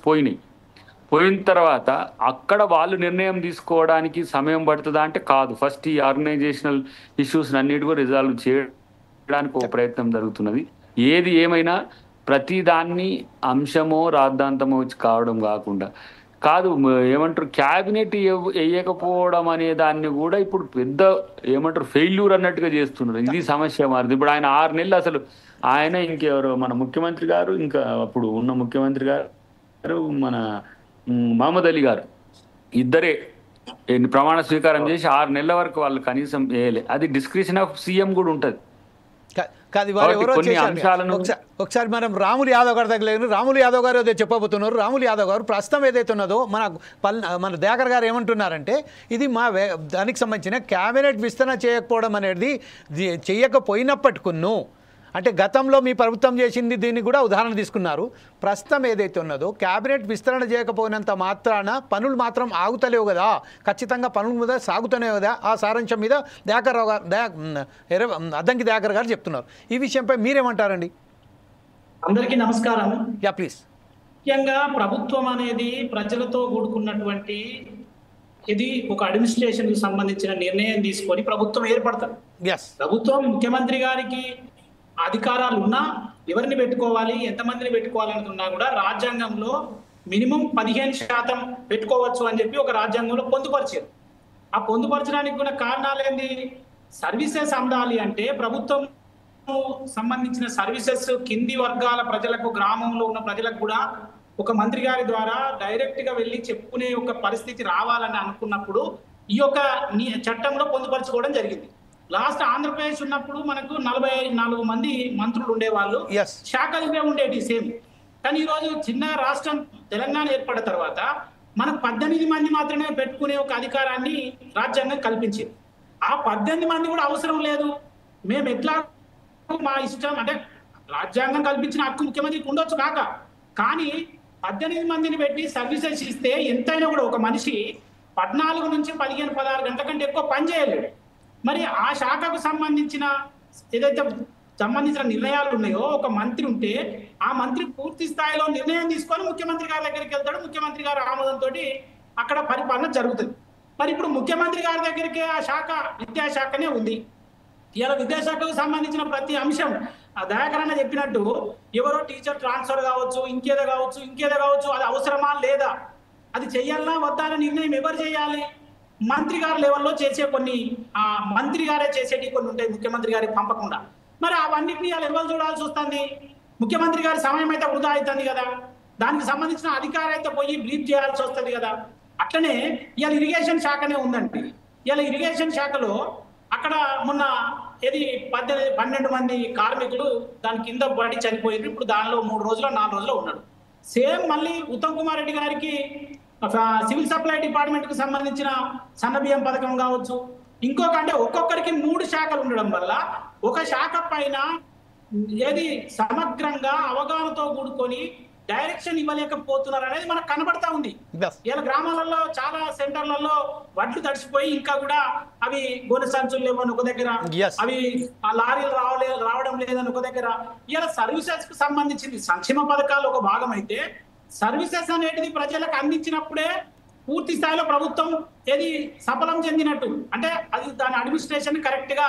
పోయిన తర్వాత అక్కడ వాళ్ళు నిర్ణయం తీసుకోవడానికి సమయం పడుతుందా అంటే కాదు. ఫస్ట్ ఈ ఆర్గనైజేషనల్ ఇష్యూస్ అన్నిటి కూడా రిజాల్వ్ చేయడానికి ఒక ప్రయత్నం జరుగుతున్నది. ఏది ఏమైనా ప్రతి దాన్ని అంశమో రాద్ధాంతమో కావడం కాకుండా కాదు ఏమంటారు క్యాబినెట్ వేయకపోవడం అనే దాన్ని కూడా ఇప్పుడు పెద్ద ఏమంటారు ఫెయిల్యూర్ అన్నట్టుగా చేస్తున్నారు. ఇది సమస్య మారింది. ఇప్పుడు ఆయన 6 నెలలు అసలు ఆయన ఇంకెవరు మన ముఖ్యమంత్రి గారు, ఇంకా అప్పుడు ఉన్న ముఖ్యమంత్రి గారు మన మహమ్మద్ అలీ గారు ఇద్దరే ప్రమాణ స్వీకారం చేసి 6 నెలల వరకు వాళ్ళు కనీసం వేయలే. అది డిస్క్రిప్షన్ ఆఫ్ సీఎం కూడా ఉంటుంది. ఒకసారి మనం రాములు యాదవ్ గారి దగ్గర రాములు యాదవ్ గారు ఏదో చెప్పబోతున్నారు. రాములు యాదవ్ గారు ప్రస్తుతం ఏదైతే ఉన్నదో మన దయాకర్ గారు ఏమంటున్నారంటే ఇది దానికి సంబంధించిన క్యాబినెట్ విస్తరణ చేయకపోవడం అనేది చేయకపోయినప్పటికును అంటే గతంలో మీ ప్రభుత్వం చేసింది దీన్ని కూడా ఉదాహరణ తీసుకున్నారు. ప్రస్తుతం ఏదైతే ఉన్నదో క్యాబినెట్ విస్తరణ చేయకపోయినంత మాత్రాన పనులు మాత్రం ఆగుతలేవు కదా, ఖచ్చితంగా పనుల మీద సాగుతూనే కదా. ఆ సారాంశం మీద అద్దంకి దయాకర్ గారు చెప్తున్నారు. ఈ విషయంపై మీరేమంటారండి? అందరికీ నమస్కారం. Yeah please. ముఖ్యంగా ప్రభుత్వం అనేది ప్రజలతో కూడుకున్నటువంటి ఇది ఒక అడ్మినిస్ట్రేషన్ కి సంబంధించిన నిర్ణయం తీసుకొని ప్రభుత్వం ఏర్పడతారు. ప్రభుత్వం ముఖ్యమంత్రి గారికి అధికారాలు ఉన్నా ఎవరిని పెట్టుకోవాలి, ఎంతమందిని పెట్టుకోవాలనుకున్నా కూడా రాజ్యాంగంలో మినిమం 15% పెట్టుకోవచ్చు అని చెప్పి ఒక రాజ్యాంగంలో పొందుపరిచారు. ఆ పొందుపరచడానికి కూడా కారణాలు ఏంటి? సర్వీసెస్ అందాలి అంటే ప్రభుత్వం సంబంధించిన సర్వీసెస్ కింది వర్గాల ప్రజలకు, గ్రామంలో ఉన్న ప్రజలకు కూడా ఒక మంత్రి గారి ద్వారా డైరెక్ట్ గా వెళ్ళి చెప్పుకునే ఒక పరిస్థితి రావాలని అనుకున్నప్పుడు ఈ యొక్క చట్టంలో పొందుపరచుకోవడం జరిగింది. లాస్ట్ ఆంధ్రప్రదేశ్ ఉన్నప్పుడు మనకు 44 మంది మంత్రులు ఉండేవాళ్ళు, శాఖలుగా ఉండేటి సేమ్. కానీ ఈరోజు చిన్న రాష్ట్రం తెలంగాణ ఏర్పడిన తర్వాత మనకు 18 మంది మాత్రమే పెట్టుకునే ఒక అధికారాన్ని రాజ్యాంగం కల్పించింది. ఆ 18 మంది కూడా అవసరం లేదు, మేము ఎట్లా మా ఇష్టం అంటే రాజ్యాంగం కల్పించిన హక్కు ముఖ్యమంత్రికి ఉండొచ్చు కాక, కానీ 18 మందిని పెట్టి సర్వీసెస్ ఇస్తే ఎంతైనా కూడా ఒక మనిషి 14 నుంచి 15-16 గంటల కంటే ఎక్కువ పని చేయలేడు. మరి ఆ శాఖకు సంబంధించిన ఏదైతే సంబంధించిన నిర్ణయాలు ఉన్నాయో ఒక మంత్రి ఉంటే ఆ మంత్రి పూర్తి స్థాయిలో నిర్ణయం తీసుకొని ముఖ్యమంత్రి గారి దగ్గరికి వెళ్తాడు. ముఖ్యమంత్రి గారి ఆమోదంతో అక్కడ పరిపాలన జరుగుతుంది. మరి ఇప్పుడు ముఖ్యమంత్రి గారి దగ్గరికి ఆ శాఖ విద్యాశాఖనే ఉంది. ఇలా విద్యాశాఖకు సంబంధించిన ప్రతి అంశం దయాకరణ చెప్పినట్టు ఎవరో టీచర్ ట్రాన్స్ఫర్ కావచ్చు, ఇంకేదో కావచ్చు, అది అవసరమా లేదా, అది చెయ్యాలన్నా వద్దా అనే నిర్ణయం ఎవరు చేయాలి? మంత్రి గారి లెవెల్లో చేసే కొన్ని మంత్రి గారే చేసేటి కొన్ని ఉంటాయి ముఖ్యమంత్రి గారికి పంపకుండా. మరి అవన్నిటిని ఎవరు చూడాల్సి వస్తుంది? ముఖ్యమంత్రి గారి సమయం అయితే వృధా అవుతుంది కదా, దానికి సంబంధించిన అధికారం అయితే పోయి బ్రీఫ్ చేయాల్సి వస్తుంది కదా. అట్లనే ఇవాళ ఇరిగేషన్ శాఖనే ఉందండి. ఇవాళ ఇరిగేషన్ శాఖలో అక్కడ మొన్న 12 మంది కార్మికులు దాని కింద పడి చనిపోయారు. ఇప్పుడు దానిలో 3 రోజులు 4 రోజులు ఉన్నాడు. సేమ్ మళ్ళీ ఉత్తమ్ కుమార్ రెడ్డి గారికి సివిల్ సప్లై డిపార్ట్మెంట్ కు సంబంధించిన సన్నబియ్యం పథకం కావచ్చు, ఇంకొక అంటే ఒక్కొక్కరికి 3 శాఖలు ఉండడం వల్ల ఒక శాఖ పైన సమగ్రంగా అవగాహనతో కూడుకొని డైరెక్షన్ ఇవ్వలేకపోతున్నారు అనేది మనకు కనబడతా ఉంది. ఇలా గ్రామాలలో చాలా సెంటర్లలో వడ్లు తడిసిపోయి ఇంకా కూడా అవి గోనె సంచులు లేవని ఒక దగ్గర, అవి లారీలు రావడం లేదని ఒక దగ్గర. ఇలా సర్వీసెస్ కు సంబంధించింది సంక్షేమ పథకాలు ఒక భాగం అయితే సర్వీసెస్ అనేది ప్రజలకు అందించినప్పుడే పూర్తి స్థాయిలో ప్రభుత్వం సఫలం చెందినట్టు, అంటే అది దాని అడ్మినిస్ట్రేషన్ కరెక్ట్ గా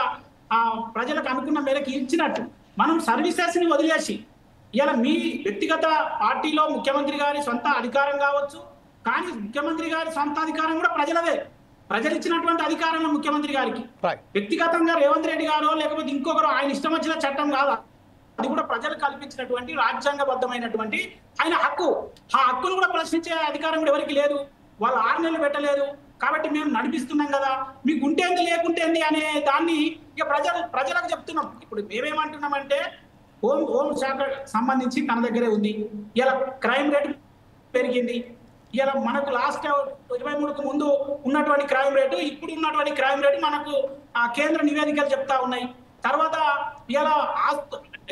ప్రజలకు అనుకున్న మేరకు ఇచ్చినట్టు. మనం సర్వీసెస్ ని వదిలేసి ఇలా మీ వ్యక్తిగత పార్టీలో ముఖ్యమంత్రి గారి సొంత అధికారం కావచ్చు, కానీ ముఖ్యమంత్రి గారి సొంత అధికారం కూడా ప్రజలదే, ప్రజలు ఇచ్చినటువంటి అధికారం ముఖ్యమంత్రి గారికి. వ్యక్తిగతంగా రేవంత్ రెడ్డి గారో లేకపోతే ఇంకొకరు ఆయన ఇష్టం వచ్చిన చట్టం కాదు, అది కూడా ప్రజలు కల్పించినటువంటి రాజ్యాంగబద్ధమైనటువంటి ఆయన హక్కు. ఆ హక్కును కూడా ప్రశ్నించే అధికారం కూడా ఎవరికి లేదు. వాళ్ళు 6 నెలలు పెట్టలేదు కాబట్టి మేము నడిపిస్తున్నాం కదా, మీకు ఉంటేంది లేకుంటేంది అనే దాన్ని ఇక ప్రజలకు చెప్తున్నాం. ఇప్పుడు మేమేమంటున్నామంటే హోం శాఖ సంబంధించి తన దగ్గరే ఉంది. ఇలా క్రైమ్ రేట్ పెరిగింది. ఇలా మనకు లాస్ట్ 23కు ముందు ఉన్నటువంటి క్రైమ్ రేటు, ఇప్పుడు ఉన్నటువంటి క్రైమ్ రేటు మనకు కేంద్ర నివేదికలు చెప్తా ఉన్నాయి. తర్వాత ఇలా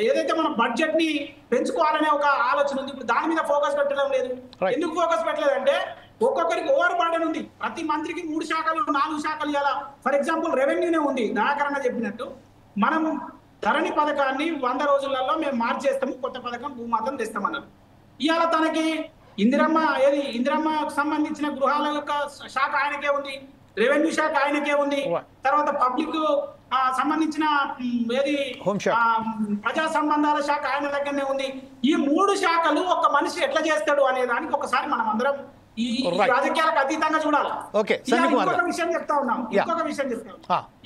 ఏదైతే మన బడ్జెట్ ని పెంచుకోవాలనే ఒక ఆలోచన ఉంది. ఇప్పుడు దాని మీద ఫోకస్ పెట్టడం లేదు. ఎందుకు ఫోకస్ పెట్టలేదంటే ఒక్కొక్కరికి ఓవర్ బర్డెన్ ఉంది. ప్రతి మంత్రికి 3 శాఖలు 4 శాఖలు. ఇలా ఫర్ ఎగ్జాంపుల్ రెవెన్యూనే ఉంది. దయాకరణ చెప్పినట్టు మనం ధరణి పథకాన్ని 100 రోజులలో మేము మార్చేస్తాము, కొత్త పథకం భూమాతం తెస్తామన్నారు. ఇవాళ తనకి ఇందిరమ్మకు సంబంధించిన గృహాల యొక్క శాఖ ఆయనకే ఉంది, రెవెన్యూ శాఖ ఆయనకే ఉంది, తర్వాత పబ్లిక్ సంబంధించిన ప్రజా సంబంధాల శాఖ ఆయన దగ్గరనే ఉంది. ఈ 3 శాఖలు ఒక మనిషి ఎట్లా చేస్తాడు అనే దానికి ఒకసారి మనం అందరం ఈ రాజకీయాలకు అతీతంగా చూడాలి. ఇంకొక విషయం చెప్తా ఉన్నాం.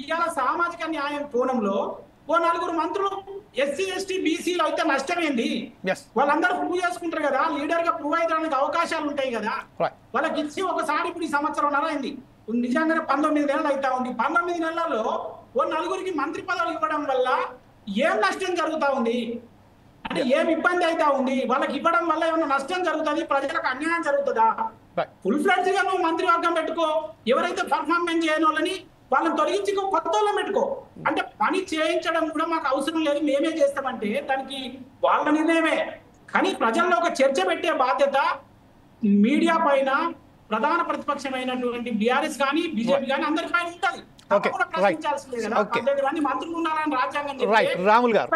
ఇవాళ సామాజిక న్యాయం కోణంలో 4 మంత్రులు ఎస్సీ ఎస్టీ బీసీలు అయితే నష్టమైంది. వాళ్ళందరూ ప్రూవ్ చేసుకుంటారు కదా, లీడర్ గా ప్రూవ్ అయ్యడానికి అవకాశాలు ఉంటాయి కదా. వాళ్ళకి ఇచ్చి ఒకసారి ఇప్పుడు ఈ సంవత్సరం అయింది, నిజంగానే 19 నెలలు అవుతా ఉంది. 19 నెలల్లో 4 మంత్రి పదవులు ఇవ్వడం వల్ల ఏం నష్టం జరుగుతా ఉంది అంటే ఏం ఇబ్బంది అవుతా ఉంది? వాళ్ళకి ఇవ్వడం వల్ల ఏమైనా నష్టం జరుగుతుంది, ప్రజలకు అన్యాయం జరుగుతుందా? ఫుల్ ఫ్లెడ్జ్ గా నువ్వు మంత్రివర్గం పెట్టుకో, ఎవరైతే పర్ఫార్మెన్స్ చేయని వాళ్ళని వాళ్ళని తొలగించి కొత్త వాళ్ళని పెట్టుకో. అంటే పని చేయించడం కూడా మాకు అవసరం లేదు, మేమే చేస్తామంటే దానికి వాళ్ళ నిర్ణయమే. కానీ ప్రజల్లో ఒక చర్చ పెట్టే బాధ్యత మీడియా పైన, ప్రధాన ప్రతిపక్షమైనటువంటి బీఆర్ఎస్ కానీ బీజేపీ కానీ అందరి పైన ఉంటుంది. రాముల్ గారు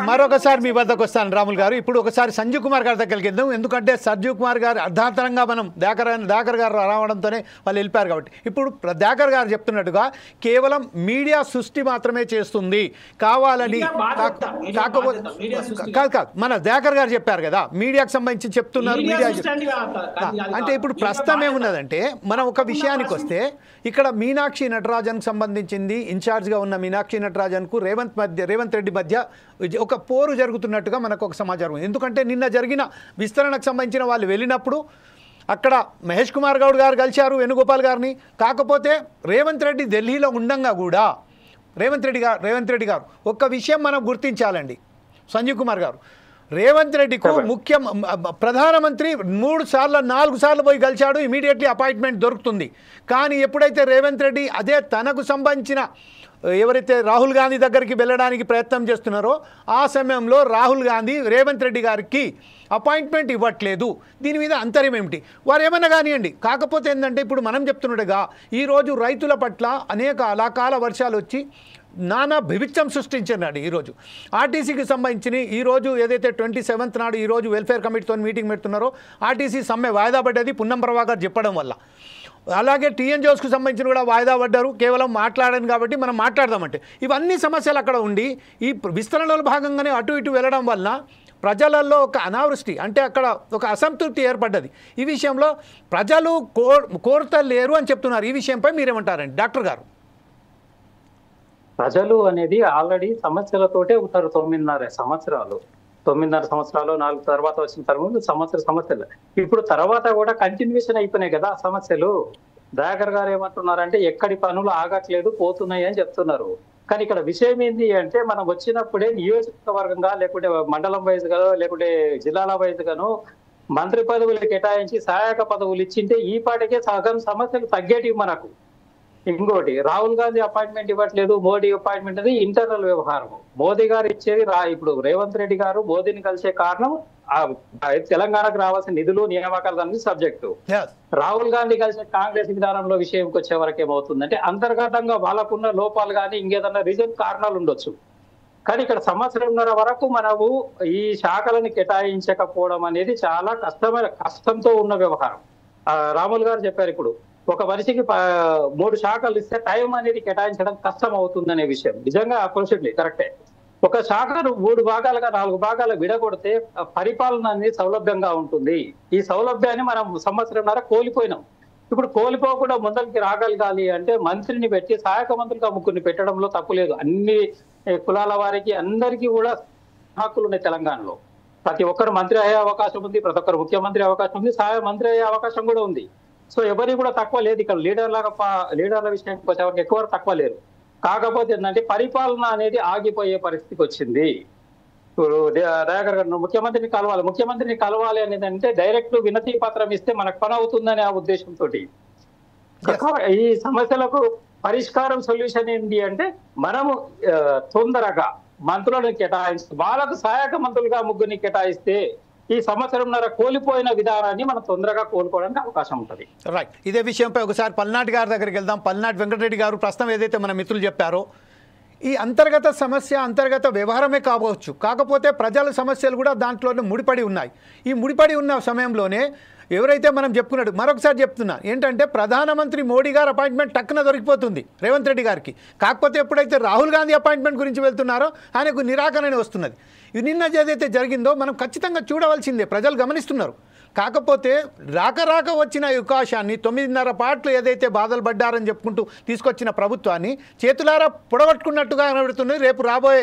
మరొకసారి మీ వద్దకు వస్తాను. రాముల్ గారు, ఇప్పుడు ఒకసారి సంజీవ్ కుమార్ గారి దగ్గరికి వెళ్దాం. ఎందుకంటే సంజీవ్ కుమార్ గారు అర్ధాంతరంగా మనం దాకర్ గారు రావడంతోనే వాళ్ళు వెళ్ళిపోయారు కాబట్టి, ఇప్పుడు దాకర్ గారు చెప్తున్నట్టుగా కేవలం మీడియా సృష్టి మాత్రమే చేస్తుంది, కావాలని కాదు మన దాకర్ గారు చెప్పారు కదా, మీడియాకు సంబంధించి చెప్తున్నారు. మీడియా అంటే ఇప్పుడు ప్రస్తుతం ఏమున్నదంటే, మనం ఒక విషయానికి వస్తే ఇక్కడ మీనాక్షి నటరాజన్కు సంబంధించింది, ఇన్ఛార్జ్గా ఉన్న మీనాక్షి నటరాజన్కు రేవంత్ రెడ్డి మధ్య ఒక పోరు జరుగుతున్నట్టుగా మనకు ఒక సమాచారం ఉంది. ఎందుకంటే నిన్న జరిగిన విస్తరణకు సంబంధించిన వాళ్ళు వెళ్ళినప్పుడు అక్కడ మహేష్ కుమార్ గౌడ్ గారు కలిశారు వేణుగోపాల్ గారిని. కాకపోతే రేవంత్ రెడ్డి ఢిల్లీలో ఉండంగా కూడా రేవంత్ రెడ్డి గారు ఒక్క విషయం మనం గుర్తించాలండి సంజీవ్ కుమార్ గారు, రేవంత్ రెడ్డికు ప్రధానమంత్రి 3 సార్లు 4 సార్లు పోయి కలిశాడు, ఇమీడియట్లీ అపాయింట్మెంట్ దొరుకుతుంది. కానీ ఎప్పుడైతే రేవంత్ రెడ్డి అదే తనకు సంబంధించిన ఎవరైతే రాహుల్ గాంధీ దగ్గరికి వెళ్ళడానికి ప్రయత్నం చేస్తున్నారో ఆ సమయంలో రాహుల్ గాంధీ రేవంత్ రెడ్డి గారికి అపాయింట్మెంట్ ఇవ్వట్లేదు. దీని మీద అంతర్యం ఏమిటి? వారు ఏమన్నా కానివ్వండి. కాకపోతే ఏంటంటే ఇప్పుడు మనం చెప్తున్నట్టుగా ఈరోజు రైతుల పట్ల అనేక అకాల వర్షాలు వచ్చి నానా భవిత్యం సృష్టించినాడు. ఈరోజు ఆర్టీసీకి సంబంధించి ఈరోజు ఏదైతే 27th నాడు ఈరోజు వెల్ఫేర్ కమిటీతో మీటింగ్ పెడుతున్నారో ఆర్టీసీ సమ్మె వాయిదా పడ్డది పున్నం ప్రభాకర్ చెప్పడం వల్ల. అలాగే టీఎన్ జోస్కు సంబంధించిన కూడా వాయిదా పడ్డారు, కేవలం మాట్లాడాను కాబట్టి మనం మాట్లాడదామంటే ఇవన్నీ సమస్యలు అక్కడ ఉండి ఈ విస్తరణలో భాగంగానే అటు ఇటు వెళ్ళడం వల్ల ప్రజలలో ఒక అనావృష్టి, అంటే అక్కడ ఒక అసంతృప్తి ఏర్పడ్డది. ఈ విషయంలో ప్రజలు కోరుతలేరు అని చెప్తున్నారు. ఈ విషయంపై మీరేమంటారండి డాక్టర్ గారు? ప్రజలు అనేది ఆల్రెడీ సమస్యలతోటే ఉంటారు. 9.5 సంవత్సరాలు 4 తర్వాత వచ్చిన తర్వాత సమస్యలు ఇప్పుడు తర్వాత కూడా కంటిన్యూషన్ అయిపోయినాయి కదా సమస్యలు. దయాకర్ గారు ఏమంటున్నారంటే ఎక్కడి పనులు ఆగట్లేదు, పోతున్నాయి అని చెప్తున్నారు. కానీ ఇక్కడ విషయం ఏంటి అంటే, మనం వచ్చినప్పుడే నియోజకవర్గంగా లేకుంటే మండలం వైజ్ గానో లేకుంటే జిల్లాల వైజ్ గానో మంత్రి పదవులు కేటాయించి సహాయక పదవులు ఇచ్చింటే ఈ పాటికే సగం సమస్యలు తగ్గేటివి మనకు. ఇంకోటి, రాహుల్ గాంధీ అపాయింట్మెంట్ ఇవ్వట్లేదు, మోడీ అపాయింట్మెంట్ అది ఇంటర్నల్ వ్యవహారం. మోదీ గారు ఇచ్చేది ఇప్పుడు రేవంత్ రెడ్డి గారు మోదీని కలిసే కారణం తెలంగాణకు రావాల్సిన నిధులు నియామకాలు అనేది సబ్జెక్టు. రాహుల్ గాంధీ కలిసే కాంగ్రెస్ విధానంలో విషయంకి వచ్చే వరకు ఏమవుతుందంటే అంతర్గతంగా వాళ్ళకున్న లోపాలు కానీ ఇంకేదన్నా రీజన్ కారణాలు ఉండొచ్చు. కానీ ఇక్కడ 1.5 సంవత్సరం వరకు మనము ఈ శాఖలను కేటాయించకపోవడం అనేది చాలా కష్టంతో ఉన్న వ్యవహారం. రాములు గారు చెప్పారు, ఇప్పుడు ఒక మనిషికి 3 శాఖలు ఇస్తే టైం అనేది కేటాయించడం కష్టం అవుతుందనే విషయం నిజంగా అప్రోచట్లీ కరెక్టే. ఒక శాఖను 3 భాగాలుగా 4 భాగాలు విడగొడితే పరిపాలన అనేది సౌలభ్యంగా ఉంటుంది. ఈ సౌలభ్యాన్ని మనం 1.5 సంవత్సరం కోల్పోయినాం. ఇప్పుడు కోల్పోకుండా ముందరికి రాగలగాలి అంటే మంత్రిని పెట్టి సహాయక మంత్రులుగా 3 పెట్టడంలో తప్పు లేదు. అన్ని కులాల వారికి అందరికీ కూడా హక్కులు ఉన్నాయి తెలంగాణలో. ప్రతి ఒక్కరు మంత్రి అయ్యే అవకాశం ఉంది, ప్రతి ఒక్కరు ముఖ్యమంత్రి అవకాశం ఉంది, సహాయ మంత్రి అయ్యే అవకాశం కూడా ఉంది. సో ఎవరికి కూడా తక్కువ లేదు. ఇక్కడ లీడర్ల విషయానికి వచ్చేవారికి ఎక్కువ తక్కువ లేరు. కాకపోతే ఏంటంటే పరిపాలన అనేది ఆగిపోయే పరిస్థితికి వచ్చింది. ఇప్పుడు దయాకర్ గారు ముఖ్యమంత్రిని కలవాలి అనేది అంటే డైరెక్ట్ వినతి పత్రం ఇస్తే మనకు పని అవుతుందనే ఆ ఉద్దేశంతో ఈ సమస్యలకు పరిష్కారం సొల్యూషన్ ఏంటి అంటే మనము తొందరగా మంత్రులను కేటాయిస్తే, వాళ్ళకు సహాయక మంత్రులుగా 3 కేటాయిస్తే ఈ 1.5 సంవత్సరం కోల్పోయిన విధానాన్ని మనం తొందరగా కోలుకోవడానికి అవకాశం ఉంటుంది. రైట్. ఇదే విషయంపై ఒకసారి పల్నాటి గారి దగ్గరికి వెళ్దాం. పల్నాటి వెంకటరెడ్డి గారు ప్రస్తుతం ఏదైతే మన మిత్రులు చెప్పారో ఈ అంతర్గత సమస్య అంతర్గత వ్యవహారమే కావచ్చు, కాకపోతే ప్రజల సమస్యలు కూడా దాంట్లోనే ముడిపడి ఉన్నాయి. ఈ ముడిపడి ఉన్న సమయంలోనే ఎవరైతే మనం చెప్పుకున్నాడు, మరొకసారి చెప్తున్నా ఏంటంటే ప్రధానమంత్రి మోడీ గారు అపాయింట్మెంట్ టక్కున దొరికిపోతుంది రేవంత్ రెడ్డి గారికి. కాకపోతే ఎప్పుడైతే రాహుల్ గాంధీ అపాయింట్మెంట్ గురించి వెళ్తున్నారో ఆయనకు నిరాకరణ వస్తున్నది. నిన్న ఏదైతే జరిగిందో మనం ఖచ్చితంగా చూడవలసిందే, ప్రజలు గమనిస్తున్నారు. కాకపోతే రాక వచ్చిన అవకాశాన్ని 9.5 పాటలు ఏదైతే బాధలు పడ్డారని చెప్పుకుంటూ తీసుకొచ్చిన ప్రభుత్వాన్ని చేతులారా పొడగొట్టుకున్నట్టుగా కనబడుతుంది. రేపు రాబోయే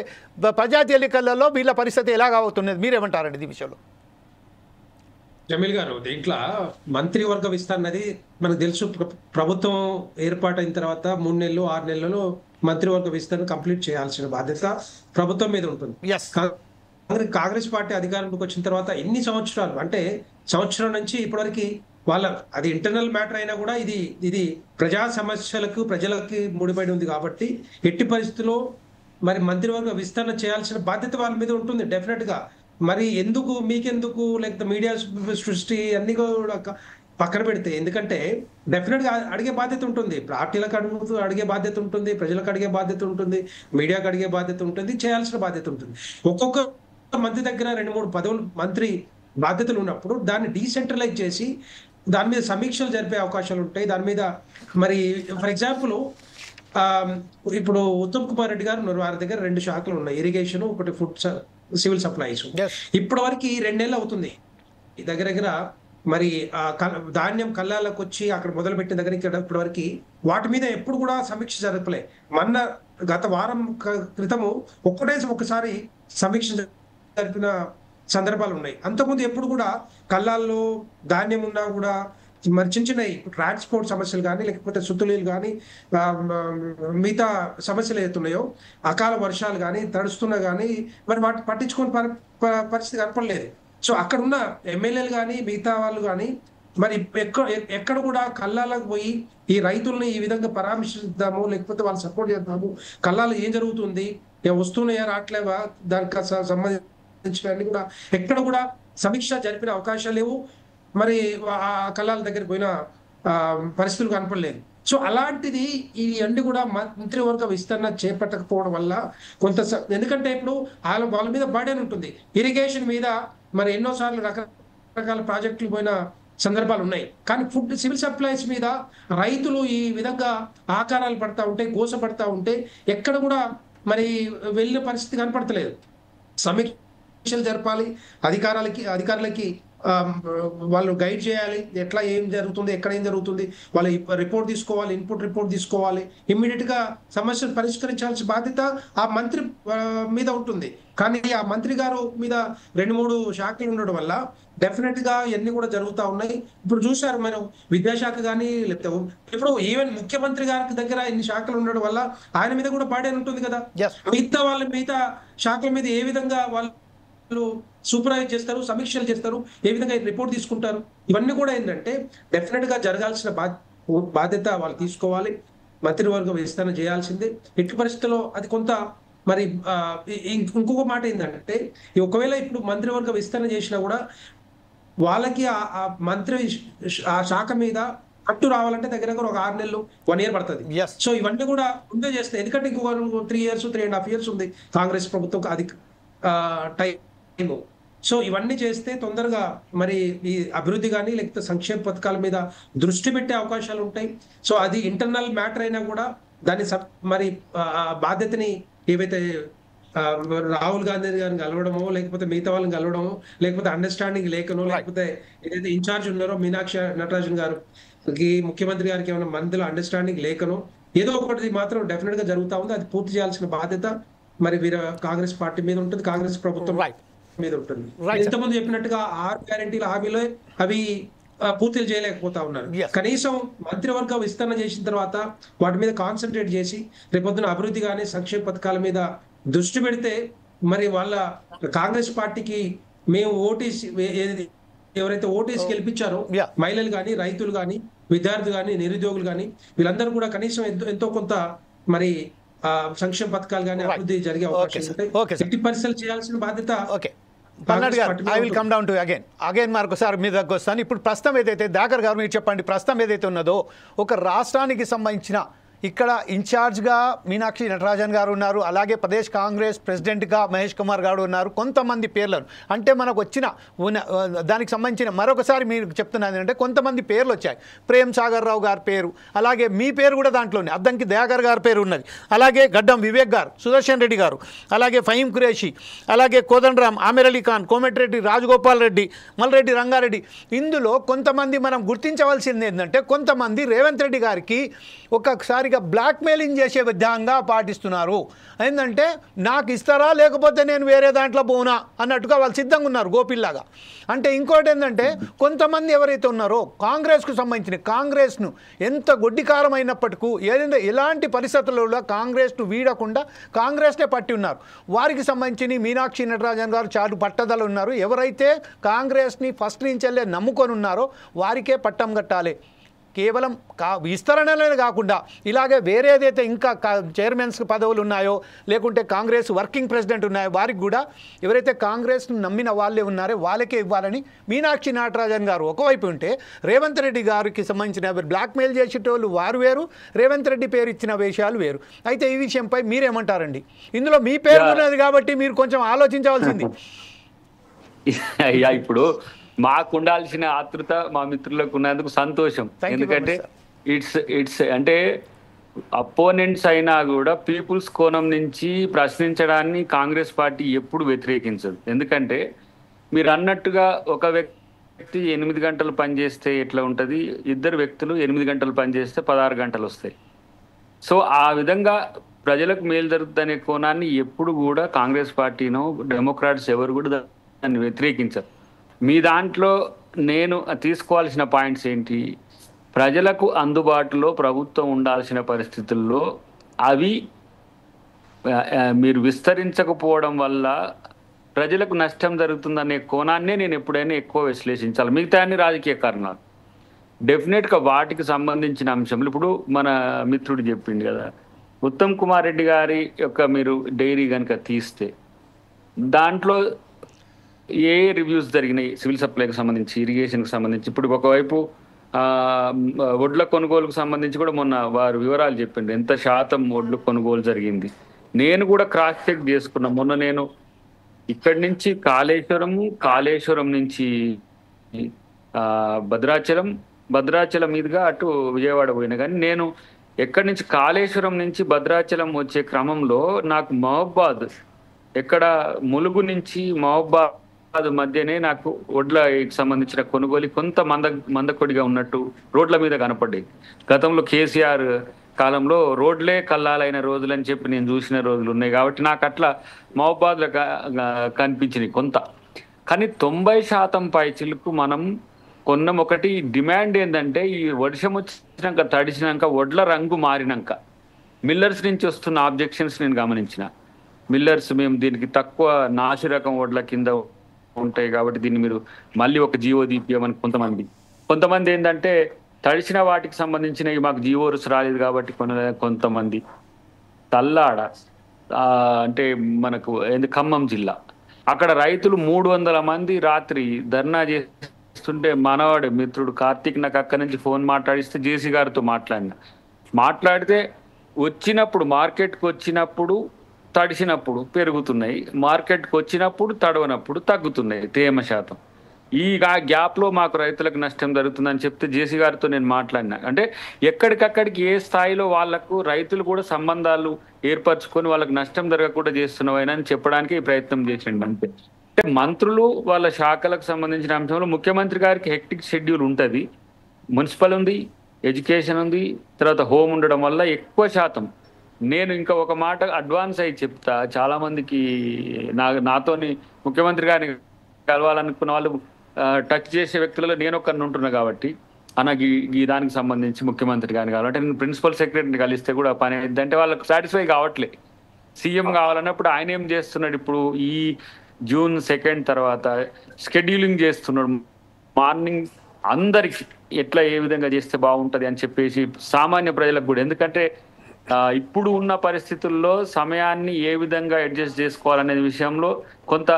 ప్రజాతి ఎన్నికలలో వీళ్ళ పరిస్థితి ఎలాగవుతున్నది, మీరేమంటారండి ఈ విషయంలో? జమీల్ గారు, దీంట్లో మంత్రివర్గ విస్తరణది మనకు తెలుసు. ప్రభుత్వం ఏర్పాటైన తర్వాత 3 నెలలు 6 నెలలలో మంత్రివర్గ విస్తరణ కంప్లీట్ చేయాల్సిన బాధ్యత ప్రభుత్వం మీద ఉంటుంది. కాంగ్రెస్ పార్టీ అధికారంలోకి వచ్చిన తర్వాత ఎన్ని సంవత్సరాలు అంటే సంవత్సరం నుంచి ఇప్పటివరకు వాళ్ళ అది ఇంటర్నల్ మ్యాటర్ అయినా కూడా ఇది ప్రజా సమస్యలకు ప్రజలకి ముడిపడి ఉంది కాబట్టి ఎట్టి పరిస్థితుల్లో మరి మంత్రివర్గ విస్తరణ చేయాల్సిన బాధ్యత వాళ్ళ మీద ఉంటుంది డెఫినెట్ గా. మరి ఎందుకు మీకెందుకు లేకపోతే మీడియా సృష్టి అన్ని కూడా పక్కన పెడితే, ఎందుకంటే డెఫినెట్ గా అడిగే బాధ్యత ఉంటుంది, పార్టీలకు అడిగే బాధ్యత ఉంటుంది, ప్రజలకు అడిగే బాధ్యత ఉంటుంది, మీడియాకు అడిగే బాధ్యత ఉంటుంది, చేయాల్సిన బాధ్యత ఉంటుంది. ఒక్కొక్క మంత్రి దగ్గర 2-3 పదవులు మంత్రి బాధ్యతలు ఉన్నప్పుడు దాన్ని డీసెంట్రలైజ్ చేసి దాని మీద సమీక్షలు జరిపే అవకాశాలు ఉంటాయి. దాని మీద మరి ఫర్ ఎగ్జాంపుల్ ఇప్పుడు ఉత్తమ్ కుమార్ రెడ్డి గారు ఉన్నారు, వారి దగ్గర 2 శాఖలు ఉన్నాయి, ఇరిగేషన్, ఒకటి ఫుడ్ సివిల్ సప్లైస్. ఇప్పటి వరకు 2 నెలలు అవుతుంది దగ్గర మరి ధాన్యం కల్లాలకు వచ్చి అక్కడ మొదలుపెట్టిన దగ్గర ఇప్పటి వరకు వాటి మీద ఎప్పుడు కూడా సమీక్ష జరపలే. గత వారం క్రితము ఒక్కసారి సమీక్ష జరిపిన సందర్భాలు ఉన్నాయి. అంతకుముందు ఎప్పుడు కూడా కల్లాల్లో ధాన్యం ఉన్నా కూడా మరి చిన్న ట్రాన్స్పోర్ట్ సమస్యలు కానీ లేకపోతే సుతులీలు కానీ మిగతా సమస్యలు ఏతున్నాయో, అకాల వర్షాలు కానీ తడుస్తున్నా కానీ మరి వాటిని పట్టించుకునే పరిస్థితి కనపడలేదు. సో అక్కడ ఉన్న ఎమ్మెల్యేలు కానీ మిగతా వాళ్ళు కానీ మరి ఎక్కడ కూడా కల్లాలకు పోయి ఈ రైతుల్ని ఈ విధంగా పరామర్శిద్దాము, లేకపోతే వాళ్ళు సపోర్ట్ చేద్దాము, కల్లాలు ఏం జరుగుతుంది, వస్తున్నాయా రావట్లేవా, దానికి సంబంధించిన కూడా ఎక్కడ కూడా సమీక్ష జరిపిన అవకాశాలు లేవు. మరి ఆ కల్లాల దగ్గరికి పోయిన పరిస్థితులు కనపడలేదు. సో అలాంటిది ఈ అన్ని కూడా మంత్రివర్గ విస్తరణ చేపట్టకపోవడం వల్ల కొంత, ఎందుకంటే ఇప్పుడు వాళ్ళ మీద బర్డెన్ ఉంటుంది. ఇరిగేషన్ మీద మరి ఎన్నోసార్లు రకరకాల ప్రాజెక్టులు పోయిన సందర్భాలు ఉన్నాయి, కానీ ఫుడ్ సివిల్ సప్లైస్ మీద రైతులు ఈ విధంగా ఆకారాలు పడతా ఉంటే, గోసపడతా ఉంటే ఎక్కడ కూడా మరి వెళ్ళిన పరిస్థితి కనపడతలేదు. సమీక్షలు జరపాలి, అధికారులకి వాళ్ళు గైడ్ చేయాలి, ఎట్లా ఏం జరుగుతుంది, ఎక్కడ ఏం జరుగుతుంది, వాళ్ళు రిపోర్ట్ తీసుకోవాలి, ఇన్పుట్ రిపోర్ట్ తీసుకోవాలి, ఇమ్మీడియట్ గా సమస్యను పరిష్కరించాల్సిన బాధ్యత ఆ మంత్రి మీద ఉంటుంది. కానీ ఆ మంత్రి గారు మీద 2-3 శాఖలు ఉండడం వల్ల డెఫినెట్ గా ఇవన్నీ కూడా జరుగుతూ ఉన్నాయి. ఇప్పుడు చూశారు మనం విద్యాశాఖ కానీ, లేకపోతే ఇప్పుడు ఈవెన్ ముఖ్యమంత్రి గారి దగ్గర ఇన్ని శాఖలు ఉండడం వల్ల ఆయన మీద కూడా బాడీ ఉంటుంది కదా. మిగతా శాఖల మీద ఏ విధంగా వాళ్ళు సూపర్వైజ్ చేస్తారు, సమీక్షలు చేస్తారు, ఏ విధంగా రిపోర్ట్ తీసుకుంటారు, ఇవన్నీ కూడా ఏంటంటే డెఫినెట్ గా జరగాల్సిన బాధ్యత వాళ్ళు తీసుకోవాలి. మంత్రివర్గ విస్తరణ చేయాల్సిందే ఎట్టి పరిస్థితుల్లో. అది కొంత మరి ఇంకొక మాట ఏంటంటే, ఒకవేళ ఇప్పుడు మంత్రివర్గ విస్తరణ చేసినా కూడా వాళ్ళకి ఆ మంత్రి ఆ శాఖ మీద పట్టు రావాలంటే దగ్గర ఒక 6 నెలలు 1 year పడుతుంది. సో ఇవన్నీ కూడా ముందే చేస్తాయి, ఎందుకంటే ఇంకొక 3 years 3.5 years ఉంది కాంగ్రెస్ ప్రభుత్వం అది టైం. సో ఇవన్నీ చేస్తే తొందరగా మరి ఈ అభివృద్ధి కానీ లేకపోతే సంక్షేమ పథకాల మీద దృష్టి పెట్టే అవకాశాలు ఉంటాయి. సో అది ఇంటర్నల్ మ్యాటర్ అయినా కూడా దాని మరి బాధ్యతని ఏవైతే రాహుల్ గాంధీ గారిని కలవడమో, లేకపోతే మిగతా వాళ్ళని కలవడమో, లేకపోతే అండర్స్టాండింగ్ లేకనో, లేకపోతే ఏదైతే ఇన్ఛార్జ్ ఉన్నారో మీనాక్షి నటరాజన్ గారికి, ముఖ్యమంత్రి గారికి ఏమైనా మందిలో అండర్స్టాండింగ్ లేకనో ఏదో ఒకటి మాత్రం డెఫినెట్ గా జరుగుతూ ఉంది. అది పూర్తి చేయాల్సిన బాధ్యత మరి కాంగ్రెస్ పార్టీ మీద ఉంటుంది, కాంగ్రెస్ ప్రభుత్వం మీద ఉంటుంది. ఇంతకుముందు చెప్పినట్టుగా 6 గ్యారెంటీల హామీలో అవి పూర్తిలు చేయలేకపోతా ఉన్నారు. కనీసం మంత్రివర్గ విస్తరణ చేసిన తర్వాత వాటి మీద కాన్సన్ట్రేట్ చేసి రేపొద్దున అభివృద్ధి కానీ సంక్షేమ పథకాల మీద దృష్టి పెడితే మరి వాళ్ళ కాంగ్రెస్ పార్టీకి మేము ఎవరైతే ఓటీసీ గెలిపించారో మహిళలు కానీ, రైతులు కానీ, విద్యార్థులు కానీ, నిరుద్యోగులు కానీ వీళ్ళందరూ కూడా కనీసం ఎంతో కొంత మరి సంక్షేమ పథకాలు కానీ అభివృద్ధి జరిగే అవకాశం ఉంటాయి. ఎట్టి పరిస్థితులు చేయాల్సిన బాధ్యత. పల్నాడు గారు, I will come down to again మరొకసారి మీ దగ్గర వస్తాను. ఇప్పుడు ప్రస్తుతం ఏదైతే దాకర్ గారు మీరు చెప్పండి, ప్రస్తుతం ఏదైతే ఉన్నదో ఒక రాష్ట్రానికి సంబంధించిన ఇక్కడ ఇన్ఛార్జ్గా మీనాక్షి నటరాజన్ గారు ఉన్నారు, అలాగే ప్రదేశ్ కాంగ్రెస్ ప్రెసిడెంట్గా మహేష్ కుమార్ గారు ఉన్నారు. కొంతమంది పేర్లను అంటే మనకు వచ్చిన దానికి సంబంధించిన మరొకసారి మీరు చెప్తున్నది ఏంటంటే కొంతమంది పేర్లు వచ్చాయి. ప్రేమ్ సాగర్ రావు గారి పేరు, అలాగే మీ పేరు కూడా దాంట్లోనే, అద్దంకి దయాకర్ గారి పేరు ఉన్నది, అలాగే గడ్డం వివేక్ గారు, సుదర్శన్ రెడ్డి గారు, అలాగే ఫహీం ఖురేషి, అలాగే కోదండరామ్, ఆమిర్ అలీ ఖాన్, కోమటిరెడ్డి రాజగోపాల్ రెడ్డి, మల్రెడ్డి రంగారెడ్డి. ఇందులో కొంతమంది మనం గుర్తించవలసింది ఏంటంటే కొంతమంది రేవంత్ రెడ్డి గారికి ఒకసారి ఇక బ్లాక్మెయిలింగ్ చేసే విధంగా పాటిస్తున్నారు. ఏంటంటే నాకు ఇస్తారా లేకపోతే నేను వేరే దాంట్లో పోనా అన్నట్టుగా వాళ్ళు సిద్ధంగా ఉన్నారు గోపిల్లాగా. అంటే ఇంకోటి ఏంటంటే కొంతమంది ఎవరైతే ఉన్నారో కాంగ్రెస్కు సంబంధించిన కాంగ్రెస్ను ఎంత గొడ్డికారం అయినప్పటికీ ఎలాంటి పరిస్థితులలో కాంగ్రెస్ను వీడకుండా కాంగ్రెస్నే పట్టి ఉన్నారు. వారికి సంబంధించి మీనాక్షి నటరాజన్ గారు చాటు పట్టదలు ఉన్నారు. ఎవరైతే కాంగ్రెస్ని ఫస్ట్ నుంచెల్లే నమ్ముకొని ఉన్నారో వారికే పట్టం కట్టాలి. కేవలం విస్తరణనే కాకుండా ఇలాగే వేరేదైతే ఇంకా చైర్మన్స్ పదవులు ఉన్నాయో లేకుంటే కాంగ్రెస్ వర్కింగ్ ప్రెసిడెంట్ ఉన్నాయో వారికి కూడా ఎవరైతే కాంగ్రెస్ను నమ్మిన వాళ్ళే ఉన్నారో వాళ్ళకే ఇవ్వాలని మీనాక్షి నటరాజన్ గారు ఒకవైపు ఉంటే, రేవంత్ రెడ్డి గారికి సంబంధించిన బ్లాక్మెయిల్ చేసేటోళ్ళు వారు వేరు, రేవంత్ రెడ్డి పేరు ఇచ్చిన విషయాలు వేరు. అయితే ఈ విషయంపై మీరేమంటారండి? ఇందులో మీ పేరు ఉన్నది కాబట్టి మీరు కొంచెం ఆలోచించవలసింది. అయ్యా, ఇప్పుడు మాకు ఉండాల్సిన ఆతృత మా మిత్రులకు ఉన్నందుకు సంతోషం. ఎందుకంటే ఇట్స్ అంటే అపోనెంట్స్ అయినా కూడా పీపుల్స్ కోణం నుంచి ప్రశ్నించడాన్ని కాంగ్రెస్ పార్టీ ఎప్పుడు వ్యతిరేకించదు. ఎందుకంటే మీరు అన్నట్టుగా ఒక వ్యక్తి 8 గంటలు పనిచేస్తే ఎట్లా ఉంటుంది, 2 వ్యక్తులు 8 గంటలు పనిచేస్తే 16 గంటలు వస్తాయి. సో ఆ విధంగా ప్రజలకు మేలు జరుగుతుందనే కోణాన్ని ఎప్పుడు కూడా కాంగ్రెస్ పార్టీనో డెమోక్రాట్స్ ఎవరు కూడా దాన్ని వ్యతిరేకించరు. మీ దాంట్లో నేను తీసుకోవాల్సిన పాయింట్స్ ఏంటి? ప్రజలకు అందుబాటులో ప్రభుత్వం ఉండాల్సిన పరిస్థితుల్లో అవి మీరు విస్తరించకపోవడం వల్ల ప్రజలకు నష్టం జరుగుతుందనే కోణాన్నే నేను ఎప్పుడైనా ఎక్కువ విశ్లేషించాలి. మిగతా అన్ని రాజకీయ కారణాలు డెఫినెట్గా వాటికి సంబంధించిన అంశంలో ఇప్పుడు మన మిత్రుడు చెప్పింది కదా, ఉత్తమ్ కుమార్ రెడ్డి గారి యొక్క మీరు డైరీ కనుక తీస్తే దాంట్లో ఏ రివ్యూస్ జరిగినాయి సివిల్ సప్లైకి సంబంధించి, ఇరిగేషన్కి సంబంధించి. ఇప్పుడు ఒకవైపు వడ్ల కొనుగోలుకు సంబంధించి కూడా మొన్న వారు వివరాలు చెప్పిండు, ఎంత శాతం వడ్లు కొనుగోలు జరిగింది. నేను కూడా క్రాస్ చెక్ చేసుకున్నా. మొన్న నేను ఇక్కడి నుంచి కాళేశ్వరం నుంచి భద్రాచలం మీదుగా అటు విజయవాడ పోయినా, కానీ నేను ఎక్కడి నుంచి కాళేశ్వరం నుంచి భద్రాచలం వచ్చే క్రమంలో నాకు మహబాద్, ఎక్కడ ములుగు నుంచి మహబాద్ మధ్యనే నాకు వడ్లకి సంబంధించిన కొనుగోలు కొంత మందకొడిగా ఉన్నట్టు రోడ్ల మీద కనపడ్డాయి. గతంలో కేసీఆర్ కాలంలో రోడ్లే కల్లాలైన రోజులు అని చెప్పి నేను చూసిన రోజులు ఉన్నాయి. కాబట్టి నాకు అట్లా మహబాద్లో కనిపించినాయి కొంత. కానీ 90% పైచిలకు మనం కొన్నాం. ఒకటి డిమాండ్ ఏంటంటే ఈ వర్షం వచ్చినాక తడిచినాక వడ్ల రంగు మారినాక మిల్లర్స్ నుంచి వస్తున్న ఆబ్జెక్షన్స్ నేను గమనించిన. మిల్లర్స్ మేము దీనికి తక్కువ నాసి రకం వడ్ల కింద ఉంటాయి కాబట్టి దీన్ని మీరు మళ్ళీ ఒక జీవో తీపియమని కొంతమంది ఏంటంటే తడిచిన వాటికి సంబంధించినవి మాకు జీవోస్ రాలేదు కాబట్టి కొంతమంది తల్లాడ అంటే మనకు ఖమ్మం జిల్లా అక్కడ రైతులు 300 మంది రాత్రి ధర్నా చేస్తుంటే మనవాడు మిత్రుడు కార్తీక్ నాకు అక్కడి నుంచి ఫోన్ మాట్లాడిస్తే జేసీ గారితో మాట్లాడితే వచ్చినప్పుడు మార్కెట్కి వచ్చినప్పుడు తడిసినప్పుడు పెరుగుతున్నాయి, మార్కెట్కి వచ్చినప్పుడు తడవనప్పుడు తగ్గుతున్నాయి తేమ శాతం. ఈ గ్యాప్లో మాకు రైతులకు నష్టం జరుగుతుందని చెప్తే జేసీ గారితో నేను మాట్లాడినా. అంటే ఎక్కడికక్కడికి ఏ స్థాయిలో వాళ్లకు రైతులు కూడా సంబంధాలు ఏర్పరచుకొని వాళ్ళకి నష్టం జరగకుండా చేస్తున్నవైనా అని చెప్పడానికి ఈ ప్రయత్నం చేసిండు. అంటే మంత్రులు వాళ్ళ శాఖలకు సంబంధించిన అంశంలో ముఖ్యమంత్రి గారికి హెక్టిక్ షెడ్యూల్ ఉంటుంది. మున్సిపల్ ఉంది, ఎడ్యుకేషన్ ఉంది, తర్వాత హోమ్ ఉండడం వల్ల ఎక్కువ శాతం నేను ఇంకా ఒక మాట అడ్వాన్స్ అయి చెప్తా. చాలా మందికి నాతోని ముఖ్యమంత్రి గారిని కలవాలనుకున్న వాళ్ళు టచ్ చేసే వ్యక్తులలో నేను ఒక్కరిని ఉంటున్నా కాబట్టి నాకు ఈ దానికి సంబంధించి ముఖ్యమంత్రి గారిని కావాలంటే నేను ప్రిన్సిపల్ సెక్రటరీని కలిస్తే కూడా పని అంటే వాళ్ళకి సాటిస్ఫై కావట్లే. సీఎం కావాలన్నప్పుడు ఆయన ఏం చేస్తున్నాడు, ఇప్పుడు ఈ June 2 తర్వాత షెడ్యూలింగ్ చేస్తున్నాడు. మార్నింగ్ అందరికి ఎట్లా ఏ విధంగా చేస్తే బాగుంటుంది అని చెప్పేసి సామాన్య ప్రజలకు కూడా. ఎందుకంటే ఇప్పుడు ఉన్న పరిస్థితుల్లో సమయాన్ని ఏ విధంగా అడ్జస్ట్ చేసుకోవాలనే విషయంలో కొంత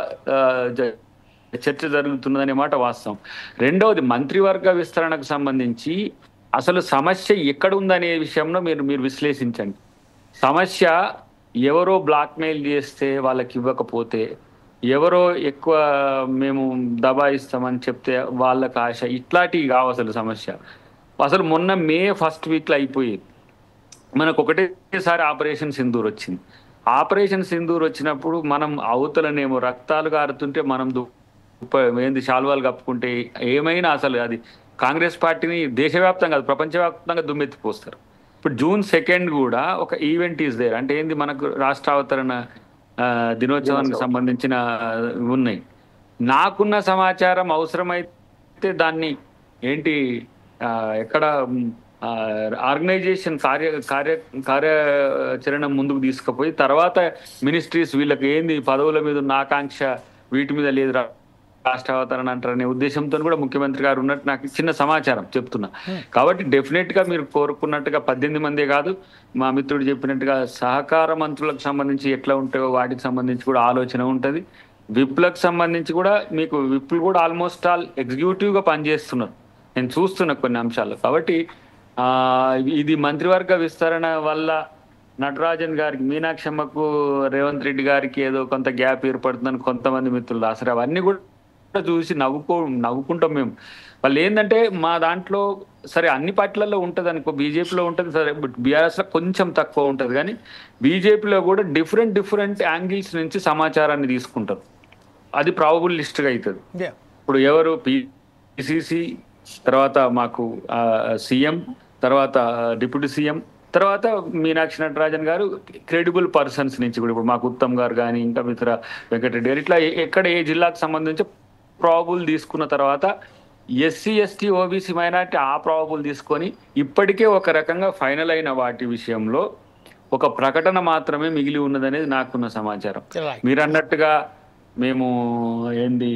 చర్చ జరుగుతున్నదనే మాట వాస్తవం. రెండవది మంత్రివర్గ విస్తరణకు సంబంధించి అసలు సమస్య ఎక్కడ ఉందనే విషయంలో మీరు విశ్లేషించండి. సమస్య ఎవరో బ్లాక్మెయిల్ చేస్తే వాళ్ళకి ఇవ్వకపోతే, ఎవరో ఎక్కువ మేము దబాయిస్తామని చెప్తే వాళ్ళకి ఆశ, ఇట్లాంటివి కావు అసలు సమస్య. అసలు మొన్న May 1st వీక్లో అయిపోయేది. మనకు ఒకటేసారి ఆపరేషన్ సింధూర్ వచ్చింది. ఆపరేషన్ సింధూర్ వచ్చినప్పుడు మనం అవతలనేమో రక్తాలు కారుతుంటే మనం ఏంది శాల్వాలు కప్పుకుంటే ఏమైనా అసలు అది కాంగ్రెస్ పార్టీని దేశవ్యాప్తంగా ప్రపంచవ్యాప్తంగా దుమ్మెత్తిపోస్తారు. ఇప్పుడు June 2 కూడా ఒక ఈవెంట్ ఈజ్ దేర్. అంటే ఏంది, మనకు రాష్ట్ర అవతరణ దినోత్సవానికి సంబంధించిన ఉన్నాయి. నాకున్న సమాచారం అవసరమైతే దాన్ని ఏంటి ఎక్కడ ఆర్గనైజేషన్ కార్యాచరణ ముందుకు తీసుకుపోయి తర్వాత మినిస్ట్రీస్ వీళ్ళకి ఏంది పదవుల మీద ఉన్న ఆకాంక్ష వీటి మీద లేదు, రాష్ట్ర అవతరణ అంటారనే ఉద్దేశంతో కూడా ముఖ్యమంత్రి గారు ఉన్నట్టు నాకు చిన్న సమాచారం చెప్తున్నా. కాబట్టి డెఫినెట్ గా మీరు కోరుకున్నట్టుగా 18 మందే కాదు, మా మిత్రుడు చెప్పినట్టుగా సహకార మంత్రులకు సంబంధించి ఎట్లా ఉంటాయో వాటికి సంబంధించి కూడా ఆలోచన ఉంటుంది. విప్లకు సంబంధించి కూడా మీకు విప్లు కూడా ఆల్మోస్ట్ ఆల్ ఎగ్జిక్యూటివ్ గా పనిచేస్తున్నారు, నేను చూస్తున్నా కొన్ని అంశాలు. కాబట్టి ఇది మంత్రివర్గ విస్తరణ వల్ల నటరాజన్ గారికి, మీనాక్షమ్మకు, రేవంత్ రెడ్డి గారికి ఏదో కొంత గ్యాప్ ఏర్పడుతుందని కొంతమంది మిత్రులు రాశారు. అవన్నీ కూడా చూసి నవ్వుకుంటాం మేము. వాళ్ళు ఏంటంటే మా దాంట్లో సరే అన్ని పార్టీలలో ఉంటుంది అనుకో, బీజేపీలో ఉంటుంది సరే, బట్ బీఆర్ఎస్లో కొంచెం తక్కువ ఉంటుంది. కానీ బీజేపీలో కూడా డిఫరెంట్ యాంగిల్స్ నుంచి సమాచారాన్ని తీసుకుంటారు. అది ప్రాబబుల్ లిస్ట్గా అవుతుంది. ఇప్పుడు ఎవరు పిసిసి, తర్వాత మాకు సీఎం, తర్వాత డిప్యూటీ సీఎం, తర్వాత మీనాక్షి నటరాజన్ గారు క్రెడిబుల్ పర్సన్స్ నుంచి కూడా ఇప్పుడు మాకు ఉత్తమ్ గారు కానీ ఇంకా మిత్ర వెంకటరెడ్డి గారు ఇట్లా ఎక్కడ ఏ జిల్లాకు సంబంధించి ప్రాబుల్ తీసుకున్న తర్వాత ఎస్సీ ఎస్టీ ఓబీసీ మైనార్టీ ఆ ప్రాబుల్ తీసుకొని ఇప్పటికే ఒక రకంగా ఫైనల్ అయిన వాటి విషయంలో ఒక ప్రకటన మాత్రమే మిగిలి ఉన్నదనేది నాకున్న సమాచారం. మీరు అన్నట్టుగా మేము ఏంది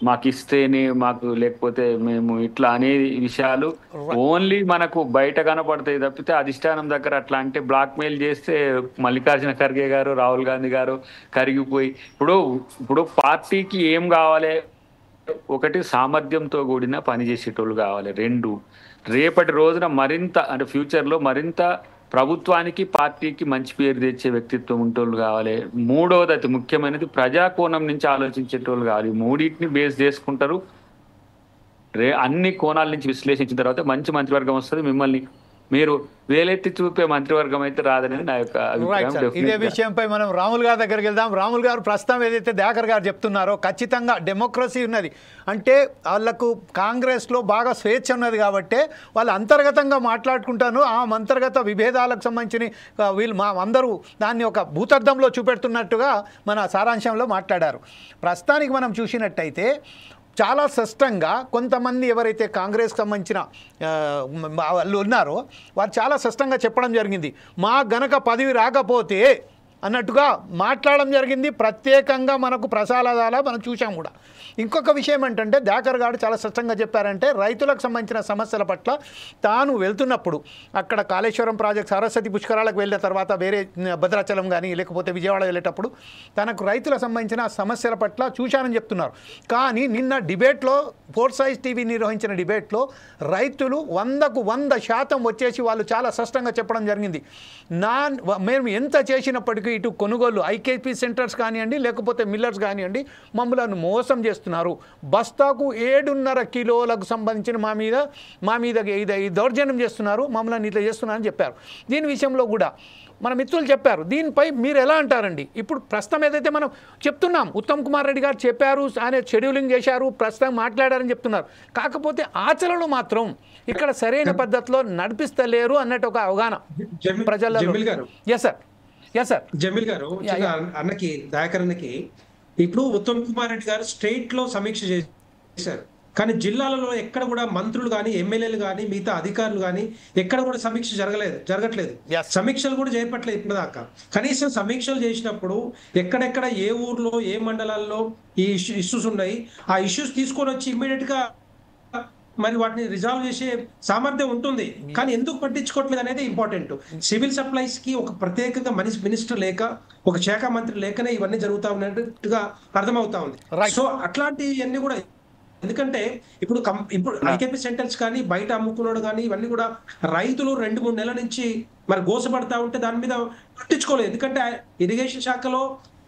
మాకు ఇస్తేనే మాకు లేకపోతే మేము ఇట్లా అనే విషయాలు ఓన్లీ మనకు బయట కనపడతాయి తప్పితే అధిష్టానం దగ్గర అట్లా అంటే బ్లాక్ మెయిల్ చేస్తే మల్లికార్జున ఖర్గే గారు, రాహుల్ గాంధీ గారు కరిగిపోయి ఇప్పుడు పార్టీకి ఏం కావాలి, ఒకటి సామర్థ్యంతో కూడిన పనిచేసేటోళ్ళు కావాలి, 2 రేపటి రోజున మరింత అంటే ఫ్యూచర్లో మరింత ప్రభుత్వానికి పార్టీకి మంచి పేరు తెచ్చే వ్యక్తిత్వం ఉంటోళ్ళు కావాలి, 3వది అతి ముఖ్యమైనది ప్రజాకోణం నుంచి ఆలోచించేటోళ్ళు కావాలి. 3టిని బేస్ చేసుకుంటారు. అన్ని కోణాల నుంచి విశ్లేషించిన తర్వాత మంచి మంత్రివర్గం వస్తుంది. మిమ్మల్ని మీరు వేలెత్తి చూపే మంత్రివర్గం అయితే రాదనేది నా యొక్క అభిప్రాయం. ఇదే విషయంపై మనం రాముల్ గారి దగ్గరికి వెళ్దాం. రాముల్ గారు ప్రస్తుతం ఏదైతే దయాకర్ గారు చెప్తున్నారో ఖచ్చితంగా డెమోక్రసీ ఉన్నది అంటే వాళ్లకు కాంగ్రెస్లో బాగా స్వేచ్ఛ ఉన్నది కాబట్టి వాళ్ళు అంతర్గతంగా మాట్లాడుకుంటాను. ఆ అంతర్గత విభేదాలకు సంబంధించి వీళ్ళు అందరూ దాన్ని ఒక భూతద్దంలో చూపెడుతున్నట్టుగా మన సారాంశంలో మాట్లాడారు. ప్రస్తుతానికి మనం చూసినట్టయితే చాలా స్పష్టంగా కొంతమంది ఎవరైతే కాంగ్రెస్కి సంబంధించిన వాళ్ళు ఉన్నారో వారు చాలా స్పష్టంగా చెప్పడం జరిగింది. మా గనక పదవి రాకపోతే అన్నట్టుగా మాట్లాడడం జరిగింది. ప్రత్యేకంగా మనకు ప్రసాదాల మనం చూసాం కూడా. ఇంకొక విషయం ఏంటంటే దయాకర్ గారు చాలా స్పష్టంగా చెప్పారంటే రైతులకు సంబంధించిన సమస్యల పట్ల తాను వెళ్తున్నప్పుడు అక్కడ కాళేశ్వరం ప్రాజెక్ట్ సరస్వతి పుష్కరాలకు వెళ్ళిన తర్వాత వేరే భద్రాచలం కానీ లేకపోతే విజయవాడ వెళ్ళేటప్పుడు తనకు రైతులకు సంబంధించిన సమస్యల పట్ల చూశానని చెప్తున్నారు. కానీ నిన్న డిబేట్లో ఫోర్సైజ్ టీవీ నిర్వహించిన డిబేట్లో రైతులు 100% వచ్చేసి వాళ్ళు చాలా స్పష్టంగా చెప్పడం జరిగింది. మేము ఎంత చేసినప్పటికీ ఇటు కొనుగోలు ఐకేపీ సెంటర్స్ కానివ్వండి లేకపోతే మిల్లర్స్ కానివ్వండి మమ్మల్ని మోసం చేస్తున్నారు. బస్తాకు 7.5 కిలోలకు సంబంధించిన మా మీద ఈ దౌర్జన్యం చేస్తున్నారు, మమ్మల్ని ఇట్లా చేస్తున్నారని చెప్పారు. దీని విషయంలో కూడా మన మిత్రులు చెప్పారు. దీనిపై మీరు ఎలా అంటారండి? ఇప్పుడు ప్రస్తుతం ఏదైతే మనం చెప్తున్నాం ఉత్తమ్ కుమార్ రెడ్డి గారు చెప్పారు, ఆయన షెడ్యూలింగ్ చేశారు, ప్రస్తుతం మాట్లాడారని చెప్తున్నారు. కాకపోతే ఆచరణలో మాత్రం ఇక్కడ సరైన పద్ధతిలో నడిపిస్తలేరు అన్నట్టు ఒక అవగాహన ప్రజల్లో. ఎస్ సార్ జమీల్ గారు అన్నకి దయాకర్ అన్నకి ఇప్పుడు ఉత్తమ్ కుమార్ రెడ్డి గారు స్టేట్ లో సమీక్ష చేశారు, కానీ జిల్లాలలో ఎక్కడ కూడా మంత్రులు కానీ ఎమ్మెల్యేలు కానీ మిగతా అధికారులు కానీ ఎక్కడ కూడా సమీక్ష జరగట్లేదు. సమీక్షలు కూడా చేపట్టలేదు ఇప్పటిదాకా. కనీసం సమీక్షలు చేసినప్పుడు ఎక్కడెక్కడ ఏ ఊర్లో ఏ మండలాల్లో ఈ ఇష్యూస్ ఉన్నాయి ఆ ఇష్యూస్ తీసుకొని వచ్చి ఇమ్మీడియట్ గా మరి వాటిని రిజాల్వ్ చేసే సామర్థ్యం ఉంటుంది. కానీ ఎందుకు పట్టించుకోవట్లేదు అనేది ఇంపార్టెంట్. సివిల్ సప్లైస్ కి ఒక ప్రత్యేకంగా మినిస్టర్ లేక ఒక శాఖ మంత్రి లేకనే ఇవన్నీ జరుగుతా ఉన్నట్టుగా అర్థమవుతా ఉంది. సో అట్లాంటివన్నీ కూడా ఎందుకంటే ఇప్పుడు ఐకేపీ సెంటర్స్ కానీ బయట అమ్ముకున్నాడు కానీ ఇవన్నీ కూడా రైతులు 2-3 నెలల నుంచి మరి గోసపడతా ఉంటే దాని మీద పట్టించుకోలేదు. ఎందుకంటే ఇరిగేషన్ శాఖలో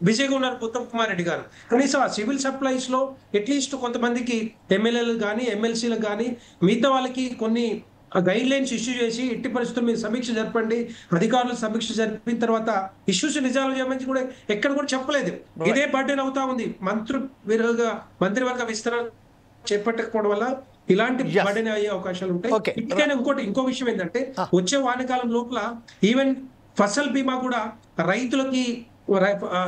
బిజీగా ఉన్నారు ఉత్తమ్ కుమార్ రెడ్డి గారు. కనీసం ఆ సివిల్ సప్లైస్ లో అట్లీస్ట్ కొంతమందికి ఎమ్మెల్యేలు కానీ ఎమ్మెల్సీలకు కానీ మిగతా వాళ్ళకి కొన్ని గైడ్ లైన్స్ ఇష్యూ చేసి ఎట్టి పరిస్థితులు మీరు సమీక్ష జరపండి, అధికారులు సమీక్ష జరిపిన తర్వాత ఇష్యూస్ రిజాల్వ్ చేయమని కూడా ఎక్కడ కూడా చెప్పలేదు. ఇదే బర్డెన్ అవుతా ఉంది. మంత్రివర్గ విస్తరణ చేపట్టకపోవడం వల్ల ఇలాంటి బర్డెన్ అయ్యే అవకాశాలు ఉంటాయి. ఇప్పటికైనా ఇంకో విషయం ఏంటంటే వచ్చే వానాకాలం లోపల ఈవెన్ ఫసల్ బీమా కూడా రైతులకి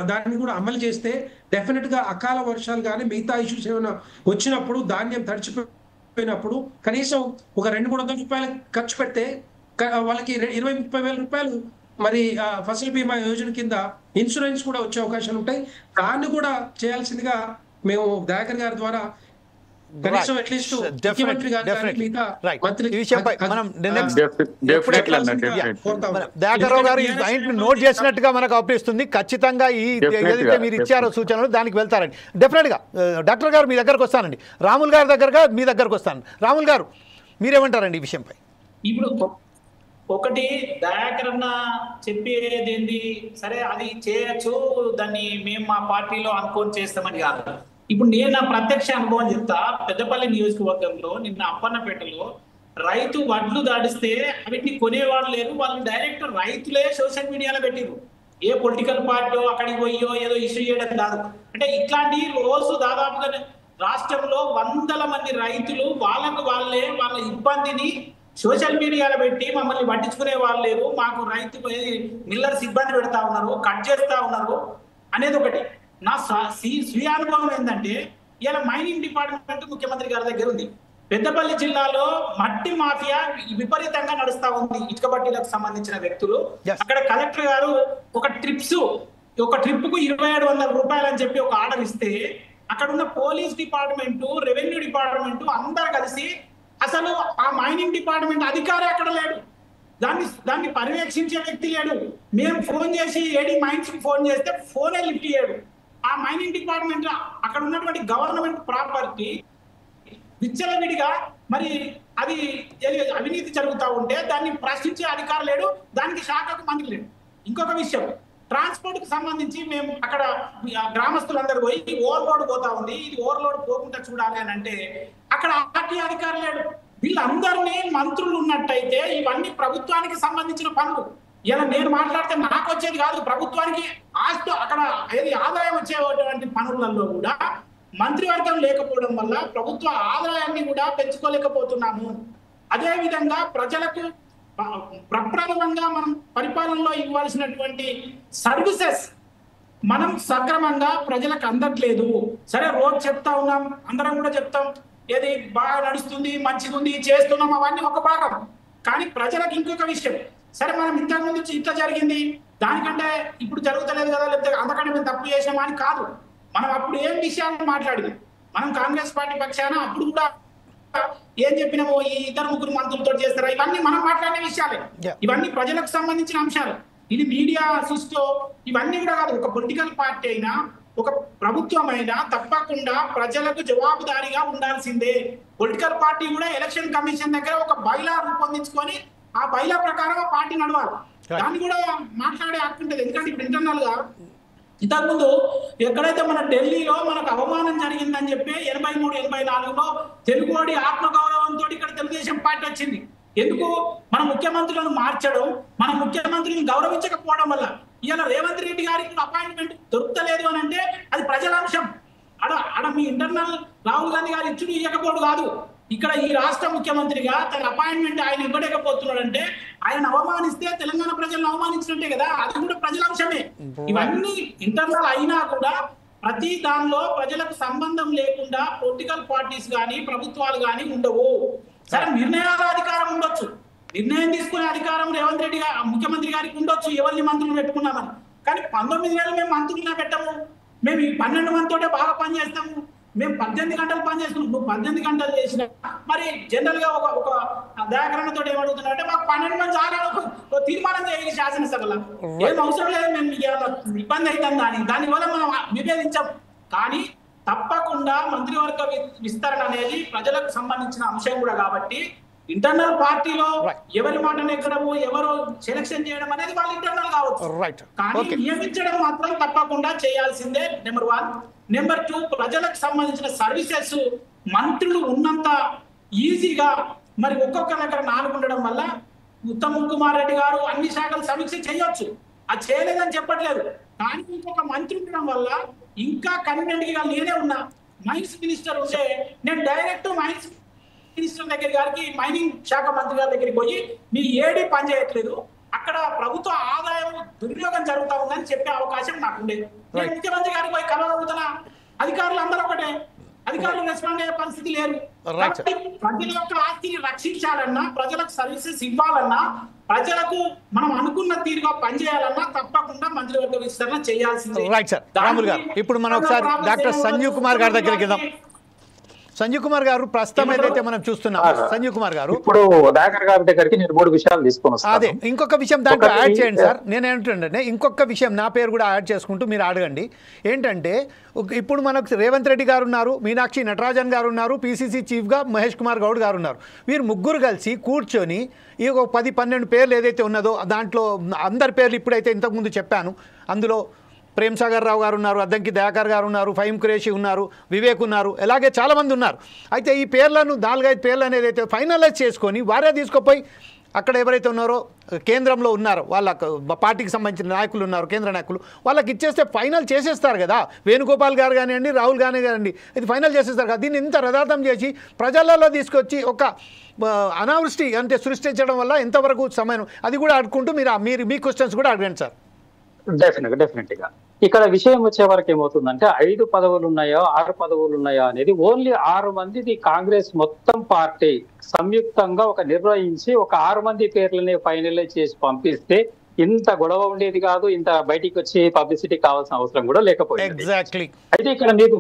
దాన్ని కూడా అమలు చేస్తే డెఫినెట్ గా అకాల వర్షాలు కానీ మిగతా ఇష్యూస్ ఏమైనా వచ్చినప్పుడు ధాన్యం తడిచిపోయినప్పుడు కనీసం ఒక 200-300 రూపాయలు ఖర్చు పెడితే వాళ్ళకి 20-30 వేల రూపాయలు మరి ఫసల్ బీమా యోజన కింద ఇన్సూరెన్స్ కూడా వచ్చే అవకాశాలు ఉంటాయి. దాన్ని కూడా చేయాల్సిందిగా మేము దయాకర్ గారి ద్వారా కనీసం అట్లీస్ట్ ముఖ్యమంత్రి గారి నోట్ చేసినట్టుగా మనకు అనిపిస్తుంది. ఖచ్చితంగా ఈ ఏదైతే మీరు ఇచ్చారో సూచనలు దానికి వెళ్తారండి డెఫినెట్ గా. డాక్టర్ గారు మీ దగ్గరకు వస్తానండి, రాముల్ గారి దగ్గరగా మీ దగ్గరకు వస్తాను. రాముల్ గారు మీరేమంటారండి ఈ విషయంపై? ఇప్పుడు ఒకటి దయాకరణ చెప్పేది ఏంది, సరే అది చేయొచ్చు, దాన్ని మేము మా పార్టీలో అనుకోని చేస్తామని కాదు. ఇప్పుడు నేను నా ప్రత్యక్ష అనుభవం చెప్తా. పెద్దపల్లి నియోజకవర్గంలో నిన్న అప్పన్నపేటలో రైతు వడ్లు దాడిస్తే వీటిని కొనేవాళ్ళు లేరు, వాళ్ళు డైరెక్ట్ రైతులే సోషల్ మీడియాలో పెట్టిరు. ఏ పొలిటికల్ పార్టీ అక్కడికి పోయో ఏదో ఇష్యూ చేయడం కాదు. అంటే ఇట్లాంటి రోజు దాదాపుగా రాష్ట్రంలో 100 మంది రైతులు వాళ్ళకు వాళ్ళే వాళ్ళ ఇబ్బందిని సోషల్ మీడియాలో పెట్టి మమ్మల్ని పట్టించుకునే వాళ్ళు లేరు, మాకు రైతు మిల్లర్స్ ఇబ్బంది పెడతా ఉన్నారు, కట్ చేస్తా ఉన్నారు అనేది ఒకటి. నా స్వీయ అనుభవం ఏంటంటే ఇలా మైనింగ్ డిపార్ట్మెంట్ ముఖ్యమంత్రి గారి దగ్గర ఉంది. పెద్దపల్లి జిల్లాలో మట్టి మాఫియా విపరీతంగా నడుస్తా ఉంది. ఇటుక బట్టీలకు సంబంధించిన వ్యక్తులు అక్కడ కలెక్టర్ గారు ఒక ట్రిప్ కు 2700 రూపాయలు అని చెప్పి ఒక ఆర్డర్ ఇస్తే అక్కడ ఉన్న పోలీస్ డిపార్ట్మెంట్, రెవెన్యూ డిపార్ట్మెంట్ అందరు కలిసి అసలు ఆ మైనింగ్ డిపార్ట్మెంట్ అధికారి అక్కడ లేడు, దాన్ని పర్యవేక్షించే వ్యక్తి లేడు. మేము ఫోన్ చేసి ఏడి మైన్స్ కి ఫోన్ చేస్తే ఫోనే లిఫ్ట్ చేయడు. ఆ మైనింగ్ డిపార్ట్మెంట్ అక్కడ ఉన్నటువంటి గవర్నమెంట్ ప్రాపర్టీ విచ్చలవిడిగా మరి అది అవినీతి జరుగుతూ ఉంటే దాన్ని ప్రశ్నించే అధికారం లేడు, దానికి శాఖకు మంత్రి లేడు. ఇంకొక విషయం, ట్రాన్స్పోర్ట్ కి సంబంధించి మేము అక్కడ గ్రామస్తులందరూ పోయి ఓవర్లోడ్ పోతా ఉంది, ఇది ఓవర్లోడ్ పోకుండా చూడాలి అని అంటే అక్కడ ఆర్టీ అధికారం లేడు. వీళ్ళందరినీ మంత్రులు ఉన్నట్టయితే ఇవన్నీ ప్రభుత్వానికి సంబంధించిన పనులు. ఇలా నేను మాట్లాడితే నాకు వచ్చేది కాదు, ప్రభుత్వానికి అక్కడ ఏది ఆదాయం వచ్చేటువంటి పనులలో కూడా మంత్రివర్గం లేకపోవడం వల్ల ప్రభుత్వ ఆదాయాన్ని కూడా పెంచుకోలేకపోతున్నాము. అదే విధంగా ప్రజలకు ప్రప్రథమంగా మనం పరిపాలనలో ఇవ్వాల్సినటువంటి సర్వీసెస్ మనం సక్రమంగా ప్రజలకు అందట్లేదు. సరే రోజు చెప్తా ఉన్నాం, అందరం కూడా చెప్తాం ఏది బాగా నడుస్తుంది, మంచిగా ఉంది, చేస్తున్నాం, అవన్నీ ఒక భాగం. కానీ ప్రజలకు ఇంకొక విషయం, సరే మనం ఇంతకుముందు ఇట్లా జరిగింది దానికంటే ఇప్పుడు జరుగుతలేదు కదా, లేకపోతే అంతకంటే మేము తప్పు చేసామా అని కాదు. మనం అప్పుడు ఏం విషయాలను మాట్లాడినాం, మనం కాంగ్రెస్ పార్టీ పక్షాన అప్పుడు కూడా ఏం చెప్పినామో ఈ 2-3 మంత్రులతో చేస్తారా, ఇవన్నీ మనం మాట్లాడిన విషయాలే. ఇవన్నీ ప్రజలకు సంబంధించిన అంశాలు. ఇది మీడియా సృష్టితో ఇవన్నీ కూడా కాదు. ఒక పొలిటికల్ పార్టీ అయినా ఒక ప్రభుత్వం అయినా తప్పకుండా ప్రజలకు జవాబుదారీగా ఉండాల్సిందే. పొలిటికల్ పార్టీ కూడా ఎలక్షన్ కమిషన్ దగ్గర ఒక బైలా రూపొందించుకొని ఆ బైలా ప్రకారం ఆ పార్టీ నడవాలి. దాన్ని కూడా మాట్లాడే హక్కు ఉంటుంది. ఎందుకంటే ఇప్పుడు ఇంటర్నల్ గా ఇంతకుముందు ఎక్కడైతే మన ఢిల్లీలో మనకు అవమానం జరిగిందని చెప్పి 83-84లో తెలుగువాడి ఆత్మగౌరవంతో ఇక్కడ తెలుగుదేశం పార్టీ వచ్చింది. ఎందుకు? మన ముఖ్యమంత్రులను మార్చడం, మన ముఖ్యమంత్రిని గౌరవించకపోవడం వల్ల. ఇవాళ రేవంత్ రెడ్డి గారికి అపాయింట్మెంట్ దొరుకుతలేదు అని అంటే అది ప్రజల అంశం. అడ మీ ఇంటర్నల్ రాహుల్ గాంధీ గారు ఇచ్చుడు ఇవ్వకపోవడం కాదు. ఇక్కడ ఈ రాష్ట్ర ముఖ్యమంత్రిగా తన అపాయింట్మెంట్ ఆయన ఇవ్వలేకపోతున్నాడంటే ఆయన అవమానిస్తే తెలంగాణ ప్రజలను అవమానించినట్టే కదా, అది కూడా ప్రజల అంశమే. ఇవన్నీ ఇంటర్నల్ అయినా కూడా ప్రతి దానిలో ప్రజలకు సంబంధం లేకుండా పొలిటికల్ పార్టీస్ కానీ ప్రభుత్వాలు కానీ ఉండవు. సరే నిర్ణయాల అధికారం ఉండొచ్చు, నిర్ణయం తీసుకునే అధికారం రేవంత్ రెడ్డి గారు ముఖ్యమంత్రి గారికి ఉండొచ్చు, ఎవరిని మంత్రులు పెట్టుకున్నామని. కానీ 19 నెలలు మేము మంత్రులుగా పెట్టము, మేము ఈ 12 మందితోటే బాగా పనిచేస్తాము, మేము 18 గంటలు పనిచేస్తున్నాం. నువ్వు 18 గంటలు చేసినా మరి జనరల్ గా ఒక దయాకరణతో ఏమడుగుతున్నా అంటే మాకు 12 మంది చాలా తీర్మానం చేయాలి శాసనసభలో, ఏం అవసరం లేదు, మేము ఇబ్బంది అవుతుందా అని. దానివల్ల మనం విభేదించాం. కానీ తప్పకుండా మంత్రివర్గ విస్తరణ అనేది ప్రజలకు సంబంధించిన అంశం కూడా కాబట్టి ఇంటర్నల్ పార్టీలో ఎవరి మాట నెగ్గడము, ఎవరు సెలక్షన్ చేయడం అనేది వాళ్ళు ఇంటర్నల్ కావచ్చు. కానీ నియమించడం మాత్రం తప్పకుండా చేయాల్సిందే. నెంబర్ 1. నెంబర్ 2, ప్రజలకు సంబంధించిన సర్వీసెస్ మంత్రులు ఉన్నంత ఈజీగా మరి ఒక్కొక్క దగ్గర 4 ఉండడం వల్ల ఉత్తమ్ కుమార్ రెడ్డి గారు అన్ని శాఖలు సమీక్ష చేయొచ్చు, అది చేయలేదని చెప్పట్లేదు. కానీ ఇంకొక మంత్రి ఉండడం వల్ల ఇంకా కన్వీనియంట్ గా నేనే ఉన్నా, మైన్స్ మినిస్టర్ ఉంటే నేను డైరెక్ట్ మైన్స్ మినిస్టర్ దగ్గర గారికి మైనింగ్ శాఖ మంత్రి గారి దగ్గరికి పోయి మీ ఏడీ పనిచేయట్లేదు, అక్కడ ప్రభుత్వ ఆదాయం దుర్వినియోగం జరుగుతా ఉందని చెప్పే అవకాశం నాకు ఉండేది. నేను ముఖ్యమంత్రి గారికి పోయి కలవగలుగుతున్నా, అధికారులు అందరూ ఒకటే, అధికారులు రెస్పాండ్ అయ్యే పరిస్థితి లేదు. ప్రజల యొక్క ఆస్తిని రక్షించాలన్నా, ప్రజలకు సర్వీసెస్ ఇవ్వాలన్నా, ప్రజలకు మనం అనుకున్న తీరుగా పనిచేయాలన్నా తప్పకుండా మంత్రివర్గ విస్తరణ చేయాల్సిందే. Right sir. రాములు గారు, ఇప్పుడు మనం ఒకసారి డాక్టర్ సంజీవ్ కుమార్ గారి దగ్గరికి వెళ్దాం. సంజీవ్ కుమార్ గారు, ప్రస్తుతం ఏదైతే మనం చూస్తున్నాం, సంజీవ్ కుమార్ గారు ఇప్పుడు దయాకర్ గారి దగ్గరికి నేను 3 విషయాలు తీసుకొని వస్తాను. అదే ఇంకొక విషయం దాంట్లో యాడ్ చేయండి సార్. నేను ఏంటంటే ఇంకొక విషయం నా పేరు కూడా యాడ్ చేసుకుంటూ మీరు అడగండి. ఏంటంటే ఇప్పుడు మనకు రేవంత్ రెడ్డి గారు ఉన్నారు, మీనాక్షి నటరాజన్ గారు ఉన్నారు, పిసిసి చీఫ్గా మహేష్ కుమార్ గౌడ్ గారు ఉన్నారు. వీరు ముగ్గురు కలిసి కూర్చొని ఈ ఒక 10-12 పేర్లు ఏదైతే ఉన్నదో దాంట్లో అందరి పేర్లు ఇప్పుడైతే ఇంతకుముందు చెప్పాను, అందులో ప్రేమ్ సాగర్ రావు గారు ఉన్నారు, అద్దంకి దయాకర్ గారు ఉన్నారు, ఫహీం ఖురేషి ఉన్నారు, వివేక్ ఉన్నారు, అలాగే చాలామంది ఉన్నారు. అయితే ఈ పేర్లను 4-5 పేర్లు అనేది అయితే ఫైనలైజ్ చేసుకొని వారే తీసుకుపోయి అక్కడ ఎవరైతే ఉన్నారో కేంద్రంలో ఉన్నారో వాళ్ళ పార్టీకి సంబంధించిన నాయకులు ఉన్నారు, కేంద్ర నాయకులు, వాళ్ళకి ఇచ్చేస్తే ఫైనల్ చేసేస్తారు కదా. వేణుగోపాల్ గారు కానివ్వండి, రాహుల్ గాంధీ కానివ్వండి, ఇది ఫైనల్ చేసేస్తారు కదా. దీన్ని ఇంత రదార్థం చేసి ప్రజలలో తీసుకొచ్చి ఒక అనావృష్టి అంటే సృష్టించడం వల్ల ఎంతవరకు సమయం, అది కూడా అడుక్కుంటూ మీరు మీ క్వశ్చన్స్ కూడా అడగండి సార్. డెఫినెట్ గా ఇక్కడ విషయం వచ్చే వరకు ఏమవుతుందంటే 5 పదవులు ఉన్నాయో 6 పదవులు ఉన్నాయో అనేది ఓన్లీ 6 మందిది కాంగ్రెస్ మొత్తం పార్టీ సంయుక్తంగా ఒక నిర్ణయించి ఒక 6 మంది పేర్లని ఫైనలైజ్ చేసి పంపిస్తే ఇంత గొడవ ఉండేది కాదు, ఇంత బయటికి వచ్చి పబ్లిసిటీ కావాల్సిన అవసరం కూడా లేకపోయింది. అయితే ఇక్కడ మీకు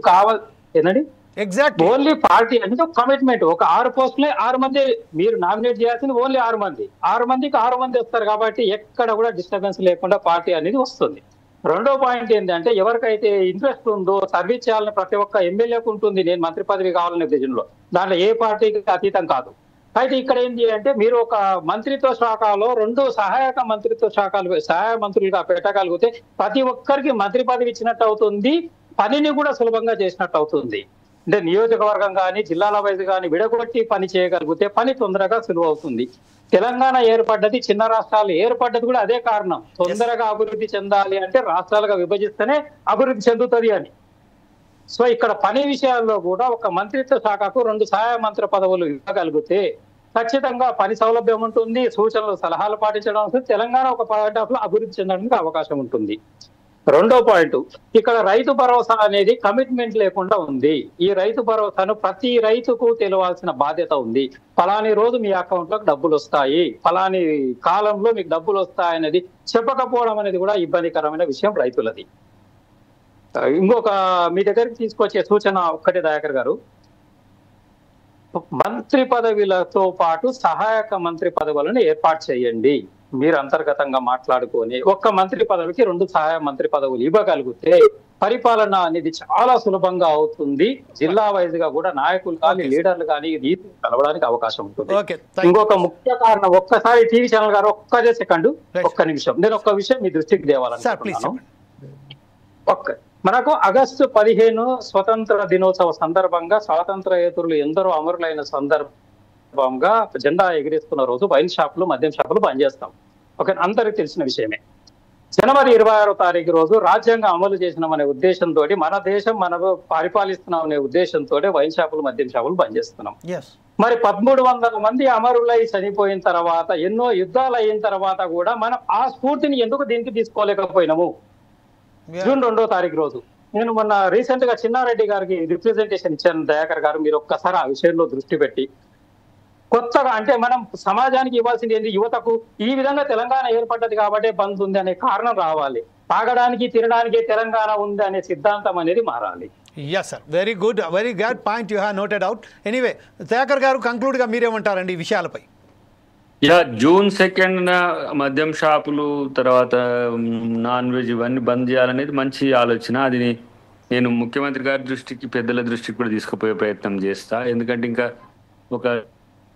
ఏంటండి ఓన్లీ పార్టీ అంటే కమిట్మెంట్, ఒక 6 పోస్టులే 6 మంది మీరు నామినేట్ చేయాల్సింది ఓన్లీ 6 మంది, 6 మందికి 6 మంది వస్తారు కాబట్టి ఎక్కడ కూడా డిస్టర్బెన్స్ లేకుండా పార్టీ అనేది వస్తుంది. రెండో పాయింట్ ఏంటంటే ఎవరికైతే ఇంట్రెస్ట్ ఉందో సర్వీస్ చేయాలని ప్రతి ఒక్క ఎమ్మెల్యేకు ఉంటుంది, నేను మంత్రి పదవి కావాలనే విజన్లో, దాంట్లో ఏ పార్టీకి అతీతం కాదు. అయితే ఇక్కడ ఏంటి అంటే మీరు ఒక మంత్రిత్వ శాఖలో 2 సహాయక మంత్రిత్వ శాఖలు సహాయ మంత్రులుగా పెట్టగలిగితే ప్రతి ఒక్కరికి మంత్రి పదవి ఇచ్చినట్టు అవుతుంది, పనిని కూడా సులభంగా చేసినట్టు అవుతుంది. అంటే నియోజకవర్గం కానీ జిల్లాల వైజ్ కానీ విడగొట్టి పని చేయగలిగితే పని తొందరగా సులువు అవుతుంది. తెలంగాణ ఏర్పడ్డది, చిన్న రాష్ట్రాలు ఏర్పడ్డది కూడా అదే కారణం. తొందరగా అభివృద్ధి చెందాలి అంటే రాష్ట్రాలుగా విభజిస్తేనే అభివృద్ధి చెందుతుంది అని. సో ఇక్కడ పని విషయాల్లో కూడా ఒక మంత్రిత్వ శాఖకు 2 సహాయ మంత్రి పదవులు ఇవ్వగలిగితే ఖచ్చితంగా పని సౌలభ్యం ఉంటుంది, సూచనలు సలహాలు పాటించడం వస్తుంది, తెలంగాణ ఒక పాయింట్ ఆఫ్ లో అభివృద్ధి చెందడానికి అవకాశం ఉంటుంది. రెండో పాయింట్, ఇక్కడ రైతు భరోసా అనేది కమిట్మెంట్ లేకుండా ఉంది. ఈ రైతు భరోసాను ప్రతి రైతుకు తెలియాల్సిన బాధ్యత ఉంది. ఫలాని రోజు మీ అకౌంట్ లోకి డబ్బులు వస్తాయి, ఫలాని కాలంలో మీకు డబ్బులు వస్తాయి అనేది చెప్పకపోవడం అనేది కూడా ఇబ్బందికరమైన విషయం రైతులది. ఇంకొక మీ దగ్గరికి తీసుకొచ్చే సూచన ఒక్కటే దయాకర్ గారు, మంత్రి పదవులతో పాటు సహాయక మంత్రి పదవులను ఏర్పాటు చేయండి. మీరు అంతర్గతంగా మాట్లాడుకొని ఒక్క మంత్రి పదవికి 2 సహాయ మంత్రి పదవులు ఇవ్వగలిగితే పరిపాలన అనేది చాలా సులభంగా అవుతుంది. జిల్లా వైజ్ గా కూడా నాయకులు కానీ లీడర్లు కానీ రీతి కలవడానికి అవకాశం ఉంటుంది. ఇంకొక ముఖ్య కారణం, ఒక్కసారి టీవీ ఛానల్ గారు ఒక్క నిమిషం నేను ఒక్క విషయం మీ దృష్టికి తేవాలనుకుంటున్నాను. మనకు ఆగస్టు 15 స్వతంత్ర దినోత్సవ సందర్భంగా స్వాతంత్రయేతరులు ఎందరో అమరులైన సందర్భంగా జెండా ఎగిరేస్తున్న రోజు వైన్ షాపులు, మద్యం షాపులు బంద్ చేస్తాం. ఓకే, అందరికి తెలిసిన విషయమే. జనవరి 26వ తారీఖు రోజు రాజ్యాంగం అమలు చేసినామనే ఉద్దేశంతో, మన దేశం మనం పరిపాలిస్తున్నాం అనే ఉద్దేశంతో వైన్ షాపులు, మద్యం షాపులు బంద్ చేస్తున్నాం. మరి 1300 మంది అమరులై చనిపోయిన తర్వాత, ఎన్నో యుద్ధాలు అయిన తర్వాత కూడా మనం ఆ స్ఫూర్తిని ఎందుకు దీనికి తీసుకోలేకపోయినాము? జూన్ 2వ తారీఖు రోజు నేను మొన్న రీసెంట్ గా చిన్నారెడ్డి గారికి రిప్రజెంటేషన్ ఇచ్చాను. దయాకర్ గారు మీరు ఒక్కసారి ఆ విషయంలో దృష్టి పెట్టి కొత్తగా అంటే మనం సమాజానికి ఇవ్వాల్సింది ఏంటి, యువతకు ఈ విధంగా తెలంగాణ ఏర్పడ్డది కాబట్టి బంద్ ఉంది అనే కారణం రావాలి. తాగడానికి తినడానికి తెలంగాణ ఉంది అనే సిద్ధాంతం అనేది మారాలి. Yes sir, very good point you have noted out. Anyway, Dayakar గారు కంక్లూడ్ గా మీరేమంటారండి ఈ విషయాలపై? జూన్ 2న మద్యం షాపులు, తర్వాత నాన్ వెజ్ ఇవన్నీ బంద్ చేయాలనేది మంచి ఆలోచన. అది నేను ముఖ్యమంత్రి గారి దృష్టికి, పెద్దల దృష్టికి కూడా తీసుకుపోయే ప్రయత్నం చేస్తా. ఎందుకంటే ఇంకా ఒక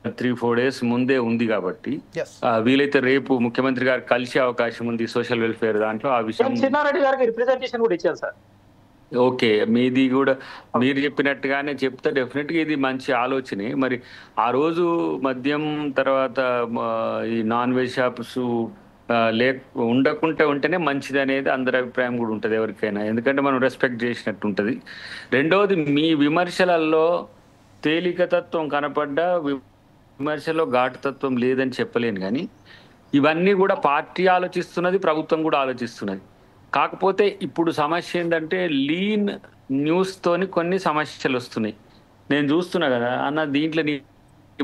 3-4 డేస్ ముందే ఉంది కాబట్టి వీలైతే రేపు ముఖ్యమంత్రి గారు కలిసే అవకాశం ఉంది సోషల్ వెల్ఫేర్ దాంట్లో. ఆ విషయం చిన్నారెడ్డి గారికి రిప్రజెంటేషన్ కూడా ఇచ్చాను సార్. ఓకే, మీది కూడా మీరు చెప్పినట్టుగానే చెప్తా. డెఫినెట్ గా ఇది మంచి ఆలోచనే. మరి ఆ రోజు మద్యం తర్వాత ఈ నాన్ వెజ్ షాప్స్ ఉండకుంటే ఉంటేనే మంచిది అనేది అందరి అభిప్రాయం కూడా ఉంటుంది ఎవరికైనా, ఎందుకంటే మనం రెస్పెక్ట్ చేసినట్టు ఉంటుంది. రెండవది, మీ విమర్శలలో తేలికతత్వం కనపడ్డా విమర్శలో ఘాటుతత్వం లేదని చెప్పలేను. కానీ ఇవన్నీ కూడా పార్టీ ఆలోచిస్తున్నది, ప్రభుత్వం కూడా ఆలోచిస్తున్నది. కాకపోతే ఇప్పుడు సమస్య ఏంటంటే లీన్ న్యూస్తోని కొన్ని సమస్యలు వస్తున్నాయి. నేను చూస్తున్నా కదా అన్న, దీంట్లో నీ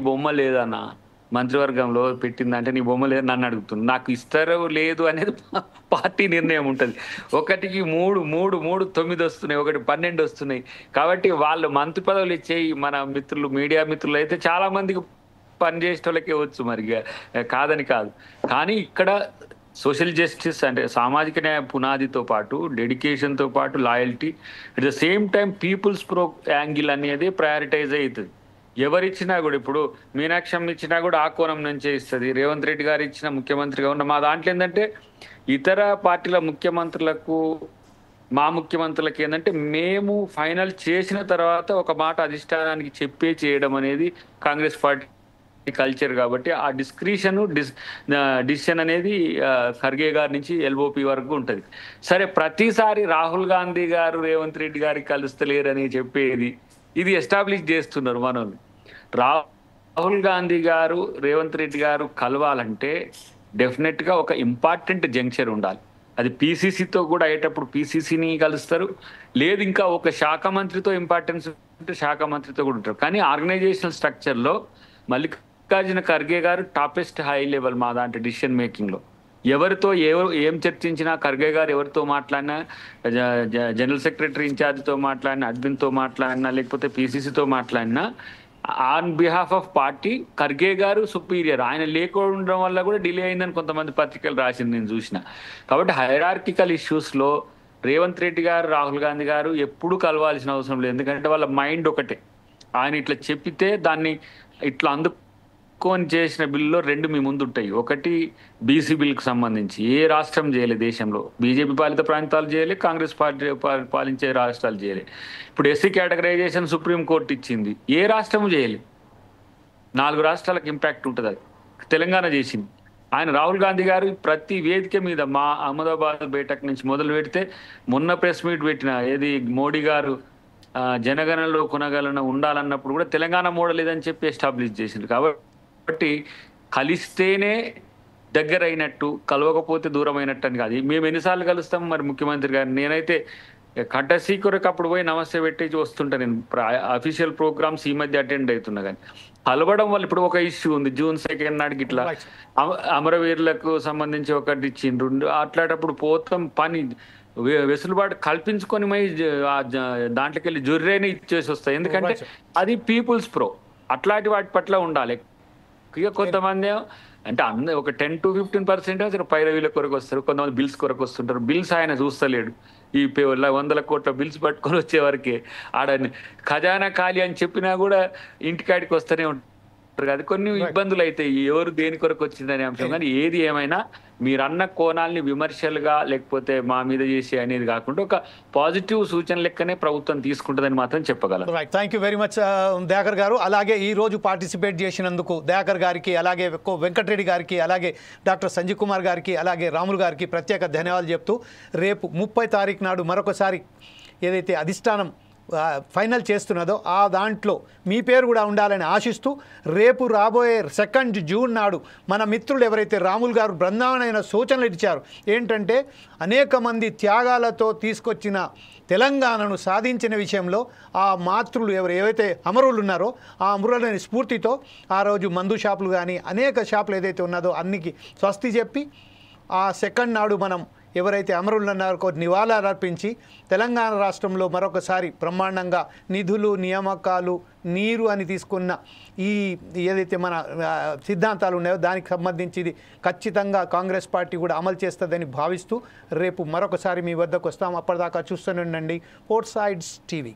బొమ్మ లేదన్న, మంత్రివర్గంలో పెట్టిందంటే నీ బొమ్మ లేదు నన్ను అడుగుతుంది. నాకు ఇస్తారో లేదు అనేది పార్టీ నిర్ణయం ఉంటుంది. ఒకటికి 9 వస్తున్నాయి, ఒకటి 12 వస్తున్నాయి. కాబట్టి వాళ్ళు మంత్రి పదవులు ఇచ్చేయి. మన మిత్రులు, మీడియా మిత్రులు అయితే చాలా మందికి పనిచేసే వాళ్ళకే వచ్చు, మరి కాదని కాదు. కానీ ఇక్కడ సోషల్ జస్టిస్ అంటే సామాజిక న్యాయ పునాదితో పాటు డెడికేషన్తో పాటు loyalty, at the same time people's pro angle అనేది ప్రయారిటైజ్ అవుతుంది. ఎవరిచ్చినా కూడా, ఇప్పుడు మీనాక్షమ్మ ఇచ్చినా కూడా ఆ కోణం నుంచే ఇస్తుంది. రేవంత్ రెడ్డి గారు ఇచ్చిన ముఖ్యమంత్రిగా ఉన్న మా దాంట్లో ఏంటంటే ఇతర పార్టీల ముఖ్యమంత్రులకు, మా ముఖ్యమంత్రులకి ఏంటంటే మేము ఫైనల్ చేసిన తర్వాత ఒక మాట అధిష్టానానికి చెప్పే చేయడం అనేది కాంగ్రెస్ పార్టీ కల్చర్. కాబట్టి ఆ డిసిషన్ అనేది ఖర్గే గారి నుంచి ఎల్ఓపి వరకు ఉంటుంది. సరే, ప్రతిసారి రాహుల్ గాంధీ గారు రేవంత్ రెడ్డి గారికి కలుస్తలేరని చెప్పేది ఇది ఎస్టాబ్లిష్ చేస్తున్నారు మనల్ని. రాహుల్ గాంధీ గారు రేవంత్ రెడ్డి గారు కలవాలంటే డెఫినెట్గా ఒక ఇంపార్టెంట్ జంక్షన్ ఉండాలి. అది పీసీసీతో కూడా అయ్యేటప్పుడు పీసీసీని కలుస్తారు, లేదు ఇంకా ఒక శాఖ మంత్రితో ఇంపార్టెన్స్ ఉంటే శాఖ మంత్రితో కూడా ఉంటారు. కానీ ఆర్గనైజేషనల్ స్ట్రక్చర్లో మల్లికార్జున ఖర్గే గారు టాపెస్ట్ హై లెవెల్ మా దాంట్లో డిసిషన్ మేకింగ్లో. ఎవరితో ఏం చర్చించినా, ఖర్గే గారు ఎవరితో మాట్లాడినా, జనరల్ సెక్రటరీ ఇన్ఛార్జ్తో మాట్లాడినా, అడ్మిన్తో మాట్లాడినా, లేకపోతే పీసీసీతో మాట్లాడినా, on behalf of party Kharge గారు సుపీరియర్. ఆయన లేకుండా వల్ల కూడా డిలే అయిందని కొంతమంది పత్రికలు రాసింది నేను చూసిన. కాబట్టి హైరార్కికల్ ఇష్యూస్లో రేవంత్ రెడ్డి గారు, రాహుల్ గాంధీ గారు ఎప్పుడు కలవాల్సిన అవసరం లేదు. ఎందుకంటే వాళ్ళ మైండ్ ఒకటే. ఆయన ఇట్లా చెప్పితే దాన్ని ఇట్లా కొని చేసిన బిల్లులో 2 మీ ముందు ఉంటాయి. ఒకటి బీసీ బిల్కి సంబంధించి ఏ రాష్ట్రం చేయలే దేశంలో. బీజేపీ పాలిత ప్రాంతాలు చేయలే, కాంగ్రెస్ పార్టీ పాలించే రాష్ట్రాలు చేయలే. ఇప్పుడు ఎస్సీ కేటగరైజేషన్ సుప్రీంకోర్టు ఇచ్చింది, ఏ రాష్ట్రము చేయలే. 4 రాష్ట్రాలకు ఇంపాక్ట్ ఉంటుంది. అది తెలంగాణ చేసింది. ఆయన రాహుల్ గాంధీ గారు ప్రతి వేదిక మీద మా అహ్మదాబాద్ బేటక్ నుంచి మొదలు పెడితే మొన్న ప్రెస్ మీట్ పెట్టిన ఏది మోడీ గారు జనగణనలో కొనగలన ఉండాలన్నప్పుడు కూడా తెలంగాణ మోడల్ ఇదని చెప్పి ఎస్టాబ్లిష్ చేసింది. కాబట్టి కలిస్తేనే దగ్గర అయినట్టు, కలవకపోతే దూరం అయినట్టు అని కాదు. మేము ఎన్నిసార్లు కలుస్తాం మరి ముఖ్యమంత్రి గారిని. నేనైతే కట్టసీ కొరకు అప్పుడు పోయి నమస్తే పెట్టి వస్తుంటా. నేను అఫీషియల్ ప్రోగ్రామ్స్ ఈ మధ్య అటెండ్ అవుతున్నా. కానీ కలవడం వల్ల ఇప్పుడు ఒక ఇష్యూ ఉంది, June 2 నాటికి ఇట్లా అమరవీరులకు సంబంధించి ఒకటి ఇచ్చిండ్రు. అట్లాంటప్పుడు పోతాం పని వెసులుబాటు కల్పించుకొని దాంట్లోకి వెళ్ళి జుర్రేని ఇచ్చేసి వస్తాయి. ఎందుకంటే అది పీపుల్స్ ప్రో. అట్లాంటి వాటి పట్ల ఉండాలి. ఇక కొంతమంది అంటే ఒక 10 to 15% పైరవీల కొరకు వస్తారు, కొంతమంది బిల్స్ కొరకు వస్తుంటారు. బిల్స్ ఆయన చూస్తలేడు. ఈ 100 కోట్ల బిల్స్ పట్టుకొని వచ్చే వరకే ఆడ ఖజానా ఖాళీ అని చెప్పినా కూడా ఇంటికాడికి వస్తూనే ఉంటారు. అది కొన్ని ఇబ్బందులు అయితే ఎవరు దేని కొరకు వచ్చిందనే అంశం. కానీ ఏది ఏమైనా మీరు అన్న కోణాలని విమర్శలుగా లేకపోతే మా మీద చేసే అనేది కాకుండా ఒక పాజిటివ్ సూచన లెక్కనే ప్రభుత్వం తీసుకుంటుందని మాత్రం చెప్పగలరు. Thank you very much Dayakar గారు. అలాగే ఈ రోజు పార్టిసిపేట్ చేసినందుకు దయాకర్ గారికి, అలాగే వెంకటరెడ్డి గారికి, అలాగే డాక్టర్ సంజీవ్ కుమార్ గారికి, అలాగే రాములు గారికి ప్రత్యేక ధన్యవాదాలు చెప్తూ రేపు 30 తారీఖు నాడు మరొకసారి ఏదైతే అధిష్టానం ఫైనల్ చేస్తున్నదో ఆ దాంట్లో మీ పేరు కూడా ఉండాలని ఆశిస్తూ రేపు రాబోయే 2 జూన్ నాడు మన మిత్రులు ఎవరైతే రాములు గారు బృందావనమైన సూచనలు ఇచ్చారు, ఏంటంటే అనేక మంది త్యాగాలతో తీసుకొచ్చిన తెలంగాణను సాధించిన విషయంలో ఆ మాతృలు ఏవైతే అమరులు ఉన్నారో ఆ అమరులని స్ఫూర్తితో ఆ రోజు మందు షాపులు కానీ అనేక షాపులు ఏదైతే ఉన్నదో అన్నికి స్వస్తి చెప్పి ఆ 2 నాడు మనం ఎవరైతే అమరులున్నారో నివాళులు అర్పించి తెలంగాణ రాష్ట్రంలో మరొకసారి బ్రహ్మాండంగా నిధులు, నియామకాలు, నీరు అని తీసుకున్న ఈ ఏదైతే మన సిద్ధాంతాలు ఉన్నాయో దానికి సంబంధించి ఖచ్చితంగా కాంగ్రెస్ పార్టీ కూడా అమలు చేస్తుందని భావిస్తూ రేపు మరొకసారి మీ వద్దకు వస్తాం. అప్పటిదాకా చూస్తూనే ఉండండి పోర్ట్ సైడ్స్ టీవీ.